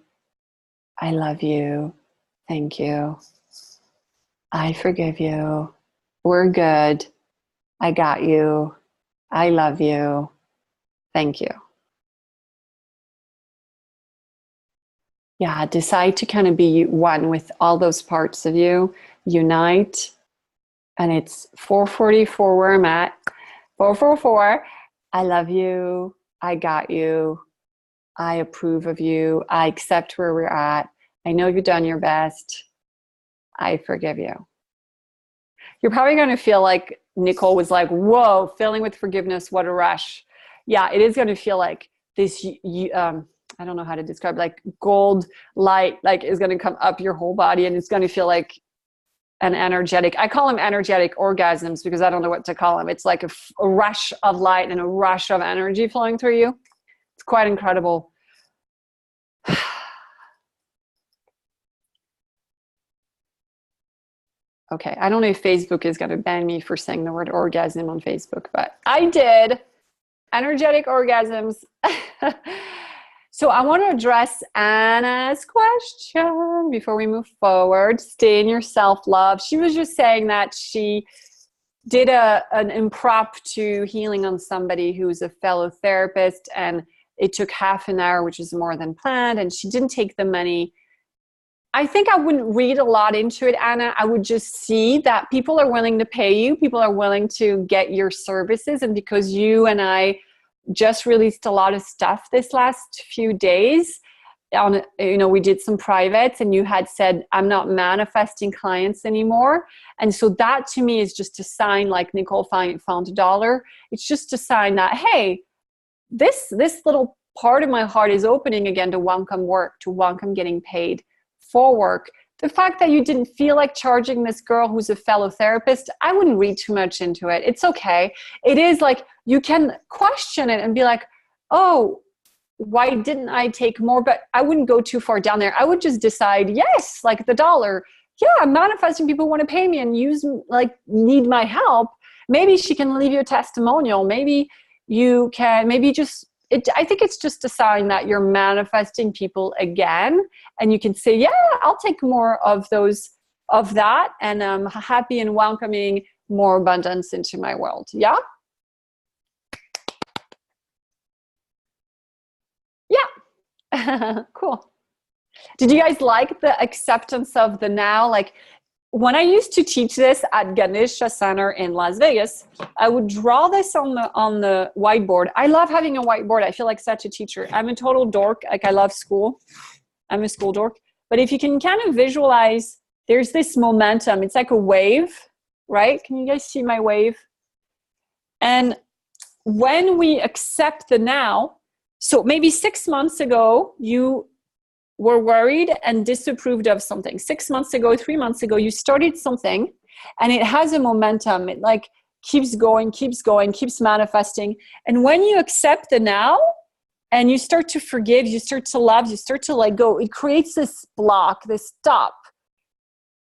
A: I love you. Thank you. I forgive you. We're good. I got you. I love you. Thank you. Yeah, decide to kind of be one with all those parts of you. Unite. And it's 4:44 where I'm at. 4:44. I love you. I got you. I approve of you. I accept where we're at. I know you've done your best. I forgive you. You're probably going to feel like Nicole was like, whoa, filling with forgiveness. What a rush. Yeah, it is going to feel like this, I don't know how to describe, like gold light, like is going to come up your whole body, and it's going to feel like an energetic, I call them energetic orgasms because I don't know what to call them. It's like a rush of light and a rush of energy flowing through you. It's quite incredible. Okay, I don't know if Facebook is going to ban me for saying the word orgasm on Facebook, but I did. Energetic orgasms. So I want to address Anna's question before we move forward. Stay in your self-love. She was just saying that she did an impromptu healing on somebody who's a fellow therapist, and it took half an hour, which is more than planned, and she didn't take the money. I think I wouldn't read a lot into it, Anna. I would just see that people are willing to pay you. People are willing to get your services. And because you and I just released a lot of stuff this last few days, we did some privates, and you had said, I'm not manifesting clients anymore. And so that to me is just a sign, like Nicole found $1. It's just a sign that, hey, this little part of my heart is opening again to welcome work, to welcome getting paid for work. The fact that you didn't feel like charging this girl who's a fellow therapist, I wouldn't read too much into it. It's okay. It is like, you can question it and be like, oh, why didn't I take more? But I wouldn't go too far down there. I would just decide, yes, like the $1. Yeah, I'm manifesting people want to pay me and need my help. Maybe she can leave you a testimonial. Maybe you can, I think it's just a sign that you're manifesting people again, and you can say, yeah, I'll take more of that, and I'm happy and welcoming more abundance into my world. Yeah? Yeah. Cool. Did you guys like the acceptance of the now? Like, when I used to teach this at Ganesha Center in Las Vegas, I would draw this on the whiteboard. I love having a whiteboard. I feel like such a teacher. I'm a total dork. Like, I love school. I'm a school dork. But if you can kind of visualize, there's this momentum. It's like a wave, right? Can you guys see my wave? And when we accept the now, so maybe 6 months ago, you were worried and disapproved of something. 6 months ago, 3 months ago, you started something, and it has a momentum. It like keeps going, keeps manifesting. And when you accept the now and you start to forgive, you start to love, you start to let go, it creates this block, this stop.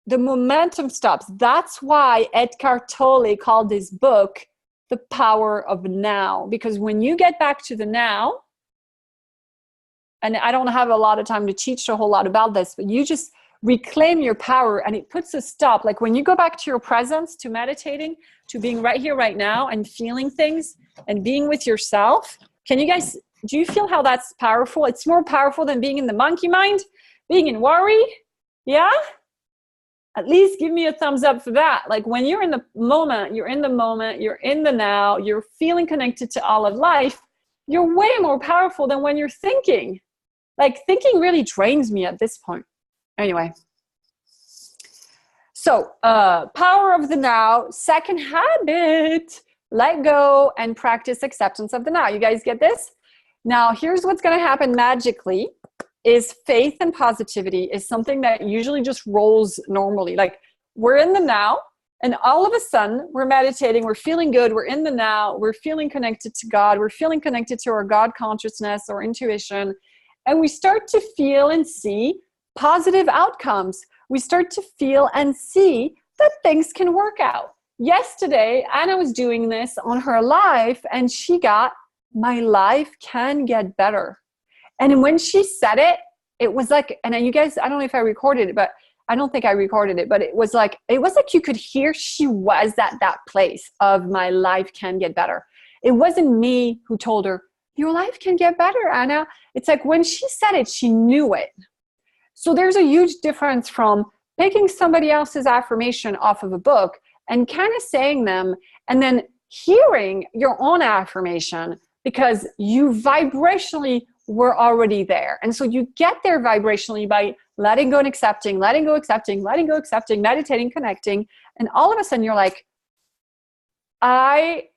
A: The momentum stops. That's why Eckhart Tolle called this book The Power of Now. Because when you get back to the now, and I don't have a lot of time to teach a whole lot about this, but you just reclaim your power, and it puts a stop. Like when you go back to your presence, to meditating, to being right here, right now, and feeling things and being with yourself. Can you guys, do you feel how that's powerful? It's more powerful than being in the monkey mind, being in worry. Yeah? At least give me a thumbs up for that. Like when you're in the moment, you're in the moment, you're in the now, you're feeling connected to all of life, you're way more powerful than when you're thinking. Like thinking really drains me at this point. Anyway. So, power of the now. Second habit, let go and practice acceptance of the now. You guys get this? Now, here's what's going to happen magically is faith and positivity is something that usually just rolls normally. Like we're in the now, and all of a sudden we're meditating, we're feeling good, we're in the now, we're feeling connected to God, we're feeling connected to our God consciousness or intuition, and we start to feel and see positive outcomes. We start to feel and see that things can work out. Yesterday, Anna was doing this on her life, and she got, my life can get better. And when she said it, it was like, and you guys, I don't know if I recorded it, but I don't think I recorded it, but it was like you could hear she was at that place of my life can get better. It wasn't me who told her, your life can get better, Anna. It's like when she said it, she knew it. So there's a huge difference from picking somebody else's affirmation off of a book and kind of saying them and then hearing your own affirmation because you vibrationally were already there. And so you get there vibrationally by letting go and accepting, letting go, accepting, letting go, accepting, meditating, connecting. And all of a sudden you're like, I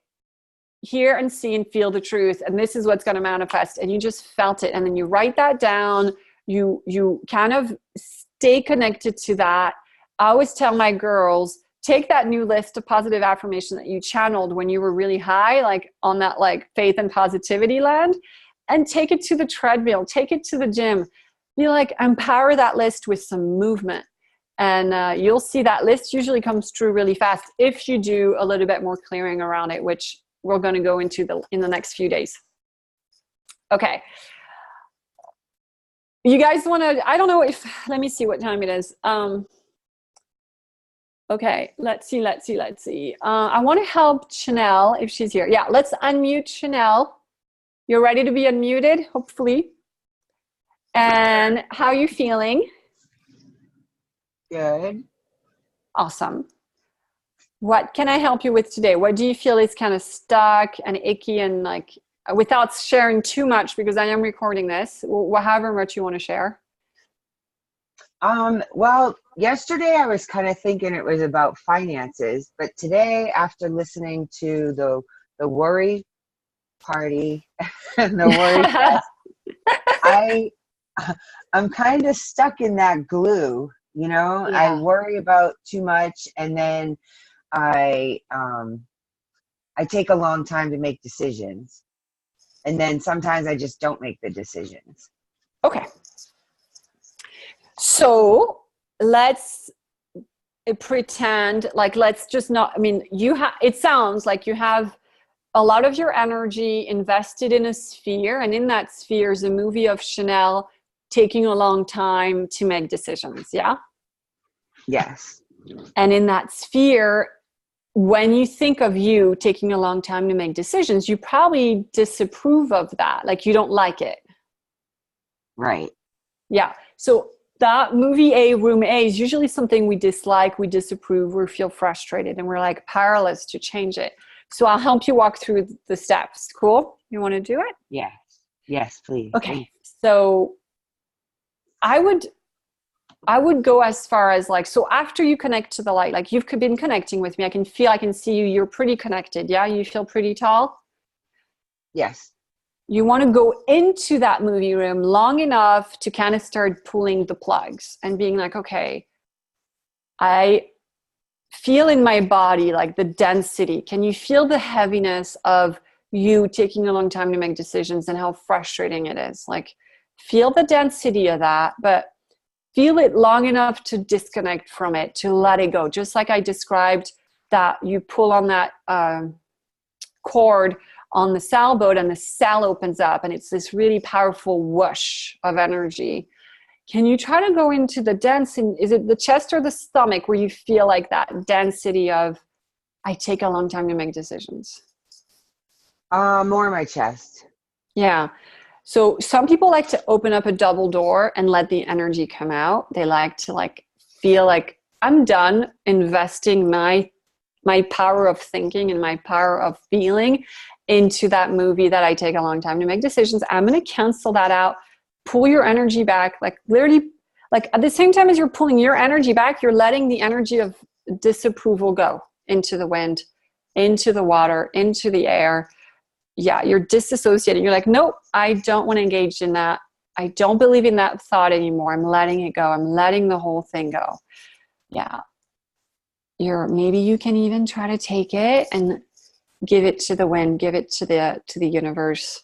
A: hear and see and feel the truth. And this is what's going to manifest. And you just felt it. And then you write that down. You kind of stay connected to that. I always tell my girls, take that new list of positive affirmation that you channeled when you were really high, like on that like faith and positivity land, and take it to the treadmill, take it to the gym. Be like, empower that list with some movement. And you'll see that list usually comes true really fast if you do a little bit more clearing around it, which we're going to go into in the next few days. Okay. You guys want to, I don't know if, let me see what time it is. Okay, let's see. I want to help Chanel if she's here. Yeah, let's unmute Chanel. You're ready to be unmuted, hopefully. And how are you feeling?
B: Good.
A: Awesome. What can I help you with today? What do you feel is kind of stuck and icky and like, without sharing too much, because I am recording this, however much you want to share?
B: Well, yesterday I was kind of thinking it was about finances, but today after listening to the worry party and the worry fest, I'm kind of stuck in that glue, you know. Yeah. I worry about too much, and then I take a long time to make decisions, and then sometimes I just don't make the decisions.
A: Okay. So let's pretend like, let's just not, I mean, it sounds like you have a lot of your energy invested in a sphere, and in that sphere is a movie of Chanel taking a long time to make decisions. Yeah.
B: Yes.
A: And in that sphere, when you think of you taking a long time to make decisions, you probably disapprove of that. Like you don't like it.
B: Right.
A: Yeah. So that movie A, room A, is usually something we dislike, we disapprove, we feel frustrated, and we're like powerless to change it. So I'll help you walk through the steps. Cool? You want to do it?
B: Yes. Yes, please.
A: Okay. So I would go as far as like, so after you connect to the light, like you've been connecting with me, I can see you, you're pretty connected. Yeah. You feel pretty tall.
B: Yes.
A: You want to go into that movie room long enough to kind of start pulling the plugs and being like, okay, I feel in my body, like the density. Can you feel the heaviness of you taking a long time to make decisions and how frustrating it is? Like feel the density of that, but feel it long enough to disconnect from it, to let it go. Just like I described that you pull on that cord on the sailboat and the sail opens up and it's this really powerful whoosh of energy. Can you try to go into the density? Is it the chest or the stomach where you feel like that density of, I take a long time to make decisions?
B: More my chest.
A: Yeah. So some people like to open up a double door and let the energy come out. They like to like feel like I'm done investing my power of thinking and my power of feeling into that movie that I take a long time to make decisions. I'm going to cancel that out. Pull your energy back, like literally, like at the same time as you're pulling your energy back, you're letting the energy of disapproval go into the wind, into the water, into the air. Yeah, you're disassociating. You're like, nope, I don't want to engage in that. I don't believe in that thought anymore. I'm letting it go. I'm letting the whole thing go. Yeah. Maybe you can even try to take it and give it to the wind, give it to the universe,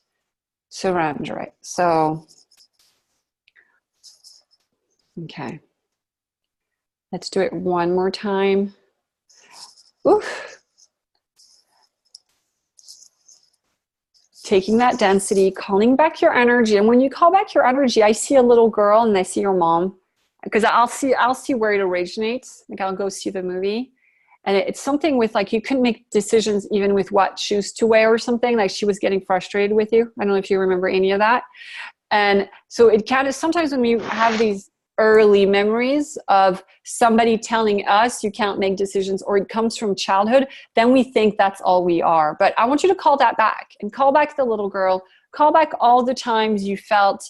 A: surrender it. So, okay. Let's do it one more time. Oof. Taking that density, calling back your energy. And when you call back your energy, I see a little girl and I see your mom, because I'll see where it originates. Like I'll go see the movie. And it's something with like, you couldn't make decisions even with what shoes to wear or something. Like she was getting frustrated with you. I don't know if you remember any of that. And so it kind of, sometimes when we have these early memories of somebody telling us you can't make decisions, or it comes from childhood, then we think that's all we are. But I want you to call that back and call back the little girl, call back all the times you felt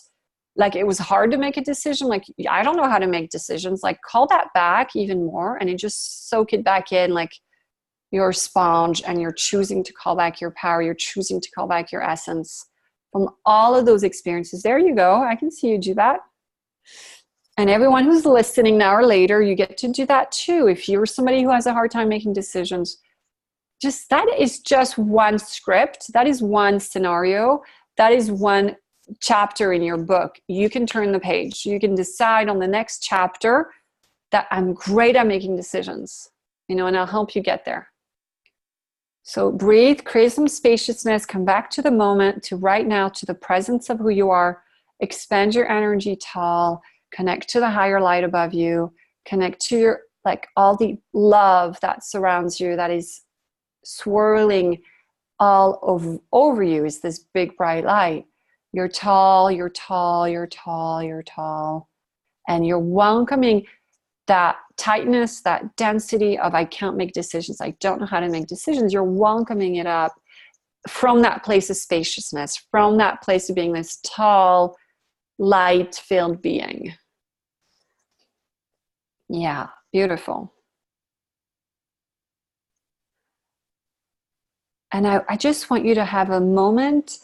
A: like it was hard to make a decision. Like, I don't know how to make decisions. Like call that back even more and just soak it back in. Like you're a sponge and you're choosing to call back your power. You're choosing to call back your essence from all of those experiences. There you go. I can see you do that. And everyone who's listening now or later, you get to do that too. If you're somebody who has a hard time making decisions, that is just one script. That is one scenario. That is one chapter in your book. You can turn the page. You can decide on the next chapter that I'm great at making decisions, and I'll help you get there. So breathe, create some spaciousness, come back to the moment, to right now, to the presence of who you are. Expand your energy tall, connect to the higher light above you, connect to your, like all the love that surrounds you, that is swirling all over you is this big bright light. You're tall, you're tall, you're tall, you're tall. And you're welcoming that tightness, that density of I can't make decisions. I don't know how to make decisions. You're welcoming it up from that place of spaciousness, from that place of being this tall, light-filled being. Yeah, beautiful. And I just want you to have a moment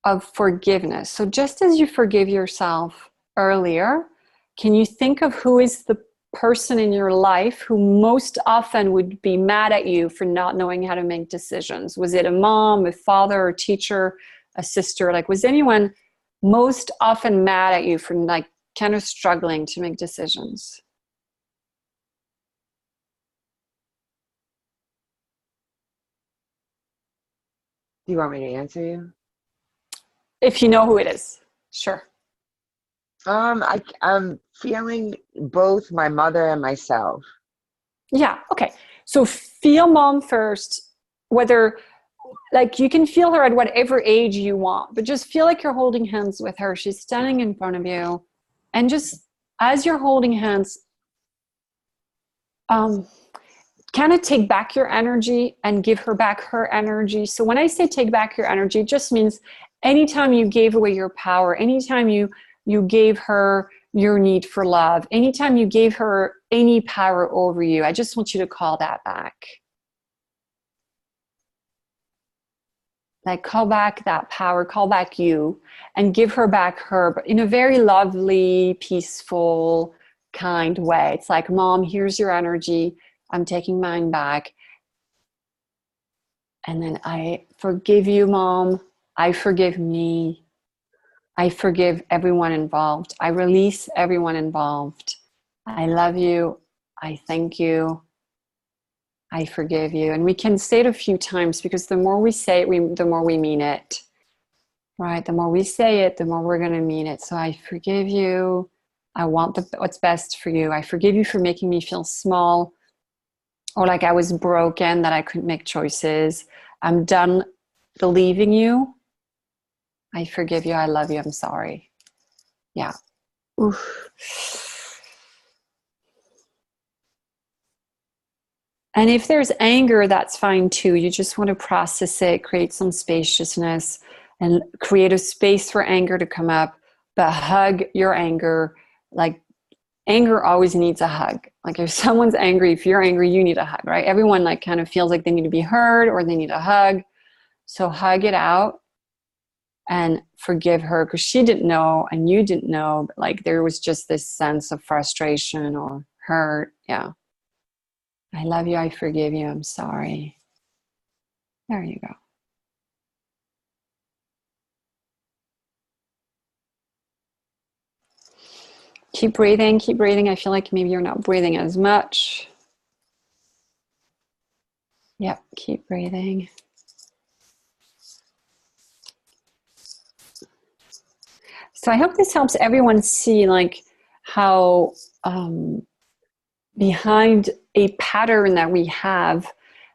A: of forgiveness. So just as you forgive yourself earlier, can you think of who is the person in your life who most often would be mad at you for not knowing how to make decisions? Was it a mom, a father, a teacher, a sister? Like, was anyone most often mad at you for like kind of struggling to make decisions?
B: Do you want me to answer you?
A: If you know who it is, sure.
B: I'm feeling both my mother and myself.
A: Yeah, okay. So feel mom first, whether, like, you can feel her at whatever age you want, but just feel like you're holding hands with her. She's standing in front of you. And just as you're holding hands, kind of take back your energy and give her back her energy. So when I say take back your energy, it just means anytime you gave away your power, anytime you gave her your need for love, anytime you gave her any power over you, I just want you to call that back. Like, call back that power, call back you, and give her back her, but in a very lovely, peaceful, kind way. It's like, Mom, here's your energy. I'm taking mine back. And then I forgive you, Mom. I forgive me. I forgive everyone involved. I release everyone involved. I love you. I thank you. I forgive you. And we can say it a few times because the more we say it, the more we mean it, right? The more we say it, the more we're going to mean it. So I forgive you. I want what's best for you. I forgive you for making me feel small or like I was broken, that I couldn't make choices. I'm done believing you. I forgive you. I love you. I'm sorry. Yeah. Oof. And if there's anger, that's fine too. You just want to process it, create some spaciousness, and create a space for anger to come up, but hug your anger. Like, anger always needs a hug. Like, if someone's angry, if you're angry, you need a hug, right? Everyone like kind of feels like they need to be heard or they need a hug. So hug it out and forgive her, because she didn't know and you didn't know, but like there was just this sense of frustration or hurt. Yeah. I love you. I forgive you. I'm sorry. There you go. Keep breathing. Keep breathing. I feel like maybe you're not breathing as much. Yep. Keep breathing. So I hope this helps everyone see like how behind a pattern that we have,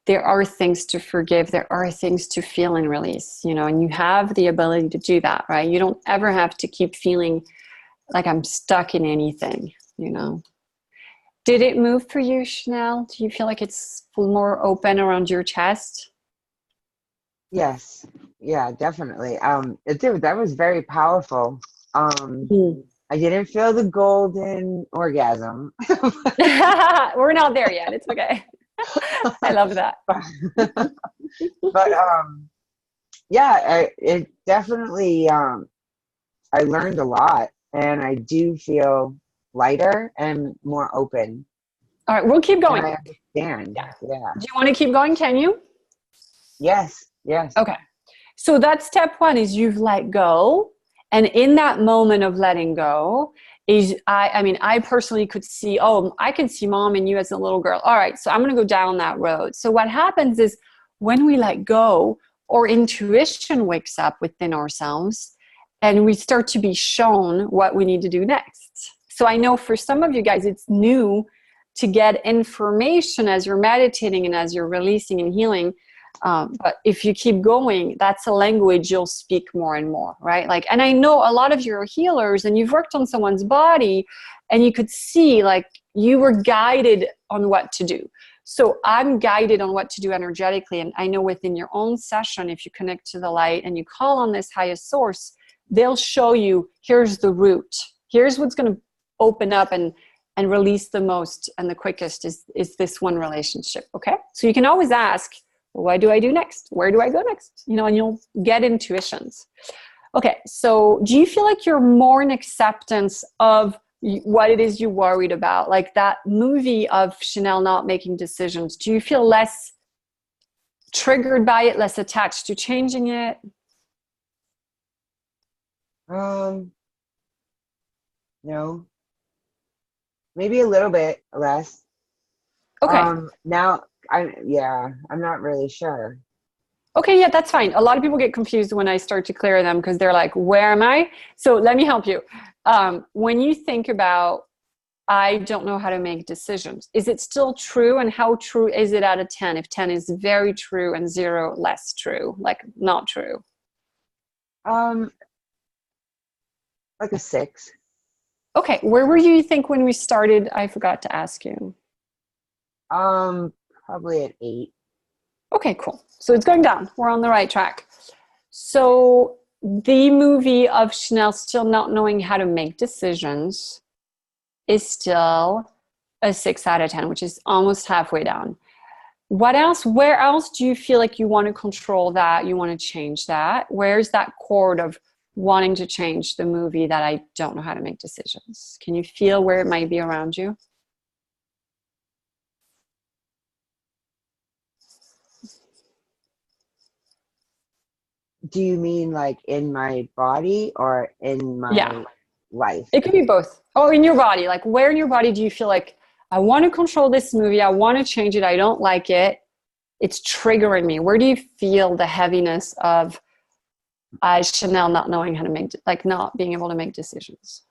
A: there are things to forgive, there are things to feel and release, you know, and you have the ability to do that, right? You don't ever have to keep feeling like I'm stuck in anything, you know. Did it move for you, Chanel? Do you feel like it's more open around your chest?
B: Yes. Yeah, definitely. It did. That was very powerful.
A: Mm.
B: I didn't feel the golden orgasm.
A: We're not there yet. It's okay. I love that.
B: But yeah, it definitely I learned a lot, and I do feel lighter and more open.
A: All right, we'll keep
B: And
A: going.
B: I understand.
A: Yeah.
B: Yeah.
A: Do you want to keep going? Can you?
B: Yes. Yes.
A: Okay. So that's step one, is you've let go. And in that moment of letting go is, I mean, I personally could see, oh, I can see mom and you as a little girl. All right, so I'm going to go down that road. So what happens is when we let go, our intuition wakes up within ourselves and we start to be shown what we need to do next. So I know for some of you guys, it's new to get information as you're meditating and as you're releasing and healing. But if you keep going, that's a language you'll speak more and more, right? Like, and I know a lot of you are healers and you've worked on someone's body and you could see like you were guided on what to do. So I'm guided on what to do energetically. And I know within your own session, if you connect to the light and you call on this highest source, they'll show you, here's the route. Here's what's going to open up and release the most and the quickest is this one relationship. Okay. So you can always ask, what do I do next? Where do I go next? You know, and you'll get intuitions. Okay, so do you feel like you're more in acceptance of what it is you worried about? Like that movie of Chanel not making decisions. Do you feel less triggered by it, less attached to changing it?
B: No. Maybe a little bit less.
A: Okay.
B: Now I'm not really sure.
A: Okay, yeah, that's fine. A lot of people get confused when I start to clear them because they're like, where am I? So let me help you. When you think about, I don't know how to make decisions, is it still true? And how true is it out of 10? If 10 is very true and 0 less true, like not true.
B: Um, like a 6.
A: Okay, where were you think when we started? I forgot to ask you.
B: Probably at 8.
A: Okay, cool. So it's going down. We're on the right track. So the movie of Chanel still not knowing how to make decisions is still a 6 out of 10, which is almost halfway down. What else? Where else do you feel like you want to control that? You want to change that? Where's that chord of wanting to change the movie that I don't know how to make decisions? Can you feel where it might be around you?
B: Do you mean like in my body or in
A: Yeah,
B: my life?
A: it could be both. Oh, in your body. Like where in your body do you feel like I want to control this movie. I want to change it. I don't like it. It's triggering me. Where do you feel the heaviness of Chanel not knowing how to make, like not being able to make decisions?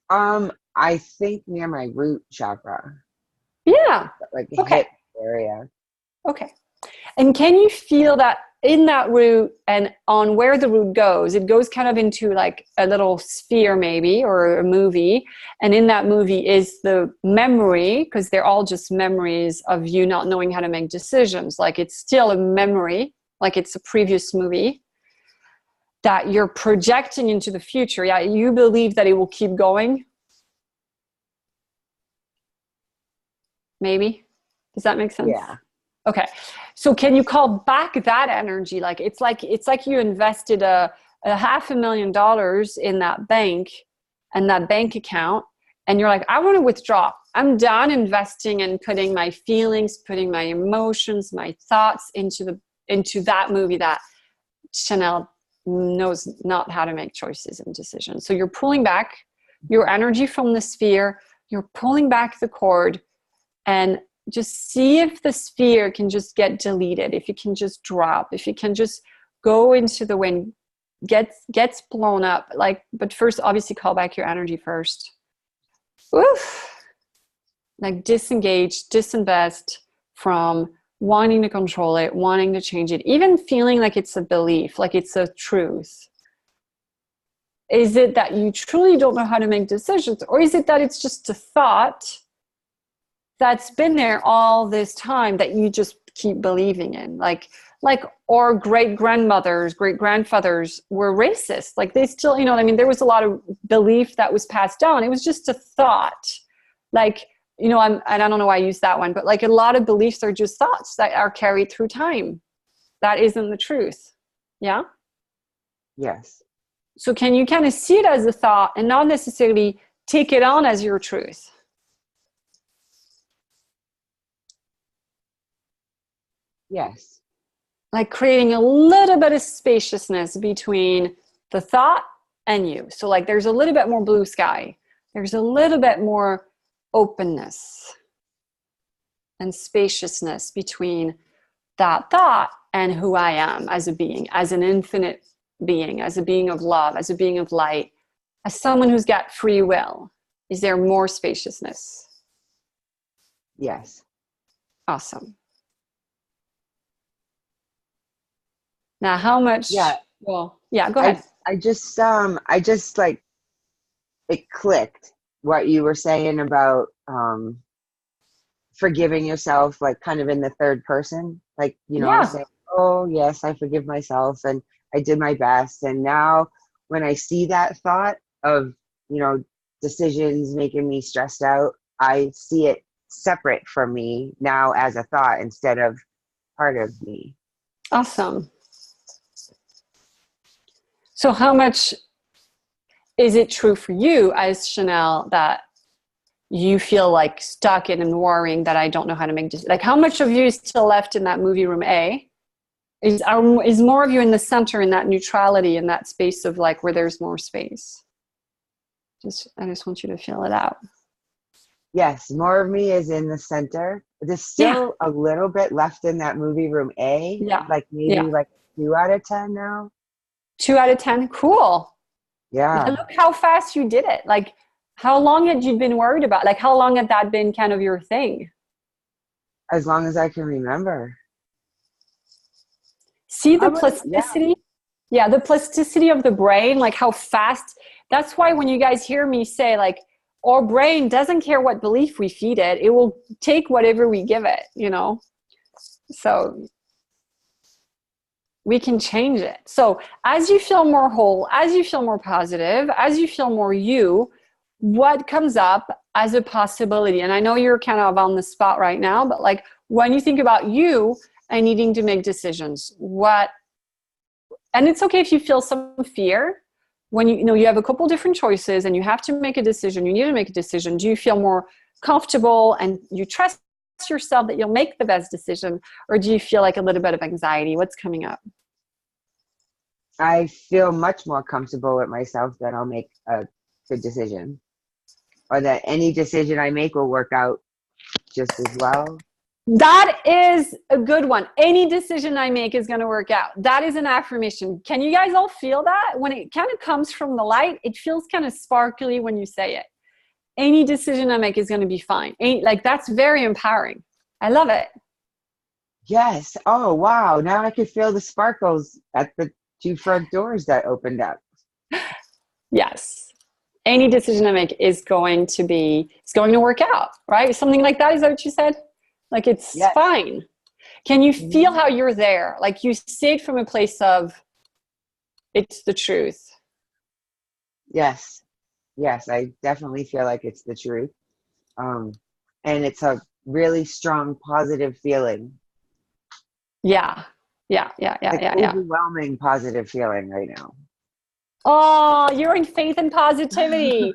B: I think near my root chakra,
A: Yeah.
B: like the
A: Okay.
B: hip area.
A: Okay. And can you feel that in that root and on where the root goes, it goes kind of into like a little sphere maybe, or a movie. And in that movie is the memory, because they're all just memories of you not knowing how to make decisions. Like it's still a memory, like it's a previous movie that you're projecting into the future. Yeah, you believe that it will keep going. Maybe. Does that make sense?
B: Yeah.
A: Okay. So can you call back that energy? Like it's like you invested a $500,000 in that bank and that bank account, and you're like, I want to withdraw. I'm done investing and putting my feelings, putting my emotions, my thoughts into that movie that Chanel knows not how to make choices and decisions. So you're pulling back your energy from the sphere, you're pulling back the cord, and just see if the sphere can just get deleted, if it can just drop, if it can just go into the wind, gets blown up. Like, but first, obviously, call back your energy first. Oof. Like disengage, disinvest from wanting to control it, wanting to change it, even feeling like it's a belief, like it's a truth. Is it that you truly don't know how to make decisions, or is it that it's just a thought that's been there all this time that you just keep believing in? Like or great grandmothers, great grandfathers were racist. Like they still, you know what I mean? There was a lot of belief that was passed down. It was just a thought. Like, you know, and I don't know why I use that one, but like a lot of beliefs are just thoughts that are carried through time. That isn't the truth. Yeah?
B: Yes.
A: So can you kind of see it as a thought and not necessarily take it on as your truth?
B: Yes.
A: Like creating a little bit of spaciousness between the thought and you. So like there's a little bit more blue sky. There's a little bit more openness and spaciousness between that thought and who I am as a being, as an infinite being, as a being of love, as a being of light, as someone who's got free will. Is there more spaciousness?
B: Yes.
A: Awesome. Now, how much?
B: Yeah.
A: Well, yeah, go ahead.
B: I just like, it clicked what you were saying about forgiving yourself, like kind of in the third person, like, you know,
A: Yeah.
B: saying, oh yes, I forgive myself and I did my best. And now when I see that thought of, you know, decisions making me stressed out, I see it separate from me now as a thought instead of part of me.
A: Awesome. So how much is it true for you as Chanel that you feel like stuck in and worrying that I don't know how to make decisions? Like how much of you is still left in that movie room A? Is more of you in the center, in that neutrality, in that space of like where there's more space? I just want you to feel it out.
B: Yes, more of me is in the center. There's still a little bit left in that movie room A,
A: Yeah.
B: like maybe like 2 out of 10 now.
A: 2 out of 10. Cool.
B: Yeah.
A: And look how fast you did it. Like, how long had you been worried about? Like, how long had that been kind of your thing?
B: As long as I can remember.
A: See the plasticity? Yeah, the plasticity of the brain, like how fast. That's why when you guys hear me say, like, our brain doesn't care what belief we feed it. It will take whatever we give it, you know? So we can change it. So as you feel more whole, as you feel more positive, as you feel more you, what comes up as a possibility? And I know you're kind of on the spot right now, but like when you think about you and needing to make decisions, and it's okay if you feel some fear when you know you have a couple different choices and you have to make a decision, you need to make a decision. Do you feel more comfortable and you trust yourself that you'll make the best decision, or do you feel like a little bit of anxiety? What's coming up?
B: I feel much more comfortable with myself that I'll make a good decision. or that any decision I make will work out just as well?
A: That is a good one. Any decision I make is going to work out. That is an affirmation. Can you guys all feel that? When it kind of comes from the light, it feels kind of sparkly when you say it. Any decision I make is going to be fine. Like, that's very empowering. I love it.
B: Yes. Oh, wow. Now I can feel the sparkles at the 2 front doors that opened up.
A: Yes. Any decision I make is going to work out, right? Something like that. Is that what you said? Like, it's
B: Yes.
A: fine. Can you feel how you're there? Like, you say it from a place of, it's the truth.
B: Yes. Yes, I definitely feel like it's the truth. And it's a really strong, positive feeling.
A: Yeah.
B: Overwhelming positive feeling right now.
A: Oh, you're in faith and positivity.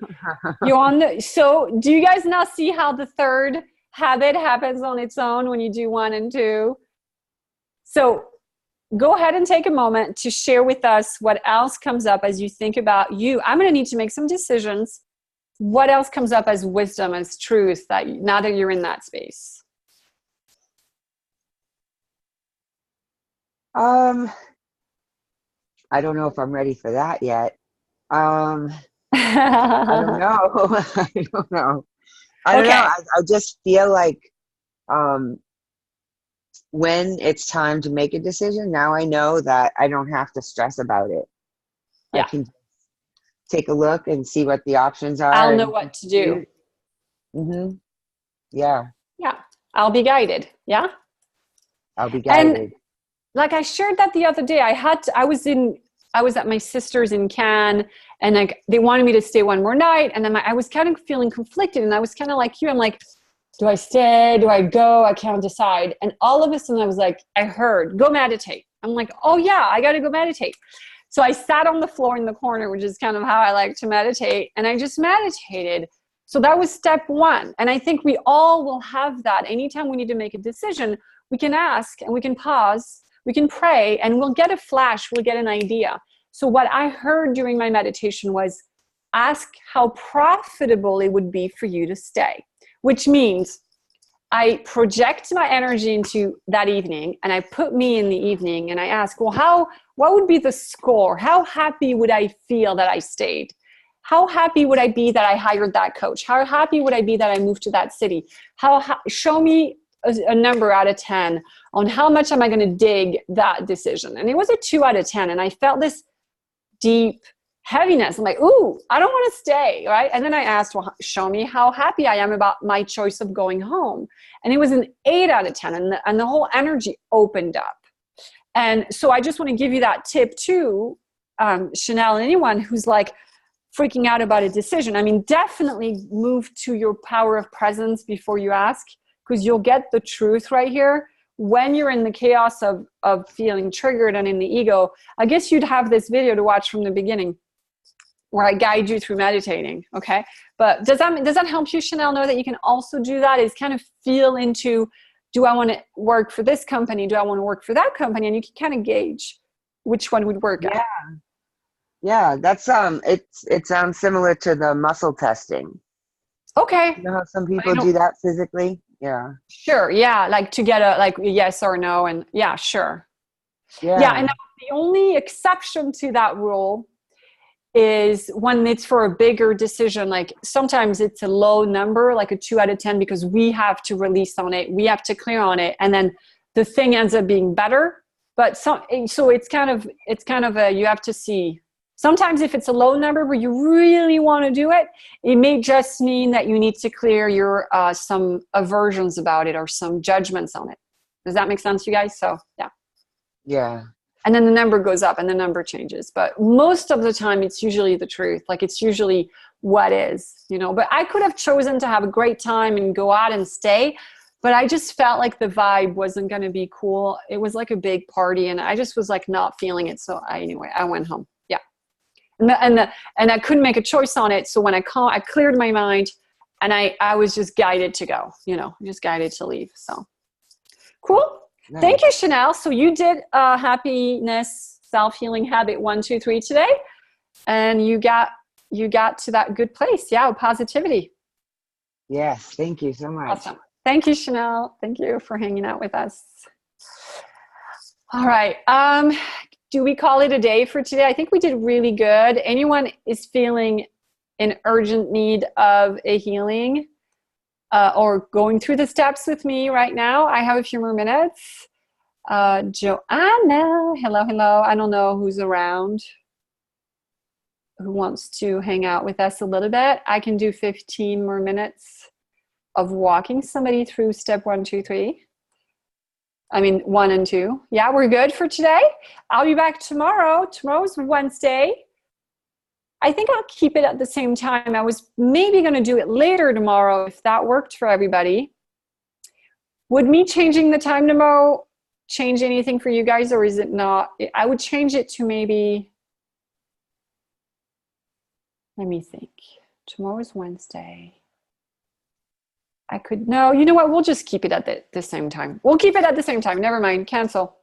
A: So do you guys now see how the third habit happens on its own when you do 1 and 2? So go ahead and take a moment to share with us what else comes up as you think about you. I'm going to need to make some decisions. What else comes up as wisdom, as truth, now that you're in that space?
B: I don't know if I'm ready for that yet. I don't know. I don't know. I don't know. I just feel like when it's time to make a decision, now I know that I don't have to stress about it.
A: Yeah.
B: I can take a look and see what the options are.
A: I'll know what to do.
B: Mm-hmm. Yeah.
A: Yeah. I'll be guided. Yeah.
B: I'll be guided.
A: And like I shared that the other day, I was at my sister's in Cannes, and like they wanted me to stay one more night, and then I was kind of feeling conflicted, and I was kind of like you. I'm like, do I stay? Do I go? I can't decide. And all of a sudden I was like, I heard, go meditate. I'm like, oh yeah, I got to go meditate. So I sat on the floor in the corner, which is kind of how I like to meditate. And I just meditated. So that was step 1. And I think we all will have that. Anytime we need to make a decision, we can ask and we can pause, we can pray, and we'll get a flash, we'll get an idea. So what I heard during my meditation was, ask how profitable it would be for you to stay. Which means I project my energy into that evening, and I put me in the evening, and I ask, well, what would be the score? How happy would I feel that I stayed? How happy would I be that I hired that coach? How happy would I be that I moved to that city? Show me a number out of 10 on how much am I going to dig that decision. And it was a 2 out of 10. And I felt this deep heaviness. I'm like, ooh, I don't want to stay, right? And then I asked, well, show me how happy I am about my choice of going home. And it was an 8 out of 10, and the whole energy opened up. And so I just want to give you that tip too, Chanel, and anyone who's like freaking out about a decision. I mean, definitely move to your power of presence before you ask, because you'll get the truth right here. When you're in the chaos of feeling triggered and in the ego, I guess you'd have this video to watch from the beginning, where I guide you through meditating, okay? But does that help you, Chanel, know that you can also do that? Is kind of feel into, do I want to work for this company? Do I want to work for that company? And you can kind of gauge which one would work out.
B: Yeah, that's it sounds similar to the muscle testing.
A: Okay.
B: You know how some people do that physically? Yeah.
A: Sure, yeah, like to get a yes or no, and yeah, sure. Yeah, and the only exception to that rule is when it's for a bigger decision. Like sometimes it's a low number, like a 2 out of 10, because we have to release on it, we have to clear on it, and then the thing ends up being better. But so it's kind of you have to see. Sometimes if it's a low number where you really want to do it, it may just mean that you need to clear your some aversions about it or some judgments on it. Does that make sense, you guys? So yeah.
B: Yeah.
A: And then the number goes up and the number changes. But most of the time, it's usually the truth. Like it's usually what is, But I could have chosen to have a great time and go out and stay. But I just felt like the vibe wasn't going to be cool. It was like a big party, and I just was like not feeling it. So I went home. Yeah. And I couldn't make a choice on it. So when I cleared my mind, and I was just guided to go, just guided to leave. So cool. Nice. Thank you, Chanel. So you did happiness, self-healing habit 1, 2, 3 today, and you got to that good place. Yeah, positivity.
B: Yes, thank you so much.
A: Awesome. Thank you, Chanel. Thank you for hanging out with us. All right. Do we call it a day for today? I think we did really good. Anyone is feeling in urgent need of a healing or going through the steps with me right now, I have a few more minutes. Joanna, hello. I don't know who's around who wants to hang out with us a little bit. I can do 15 more minutes of walking somebody through step 1, 2, 3. I mean, 1 and 2. Yeah, we're good for today. I'll be back tomorrow. Tomorrow's Wednesday. I think I'll keep it at the same time. I was maybe going to do it later tomorrow if that worked for everybody. Would me changing the time tomorrow change anything for you guys, or is it not? I would change it to maybe, let me think. Tomorrow's Wednesday. I could, no, you know what? We'll just keep it at the same time. We'll keep it at the same time. Never mind. Cancel.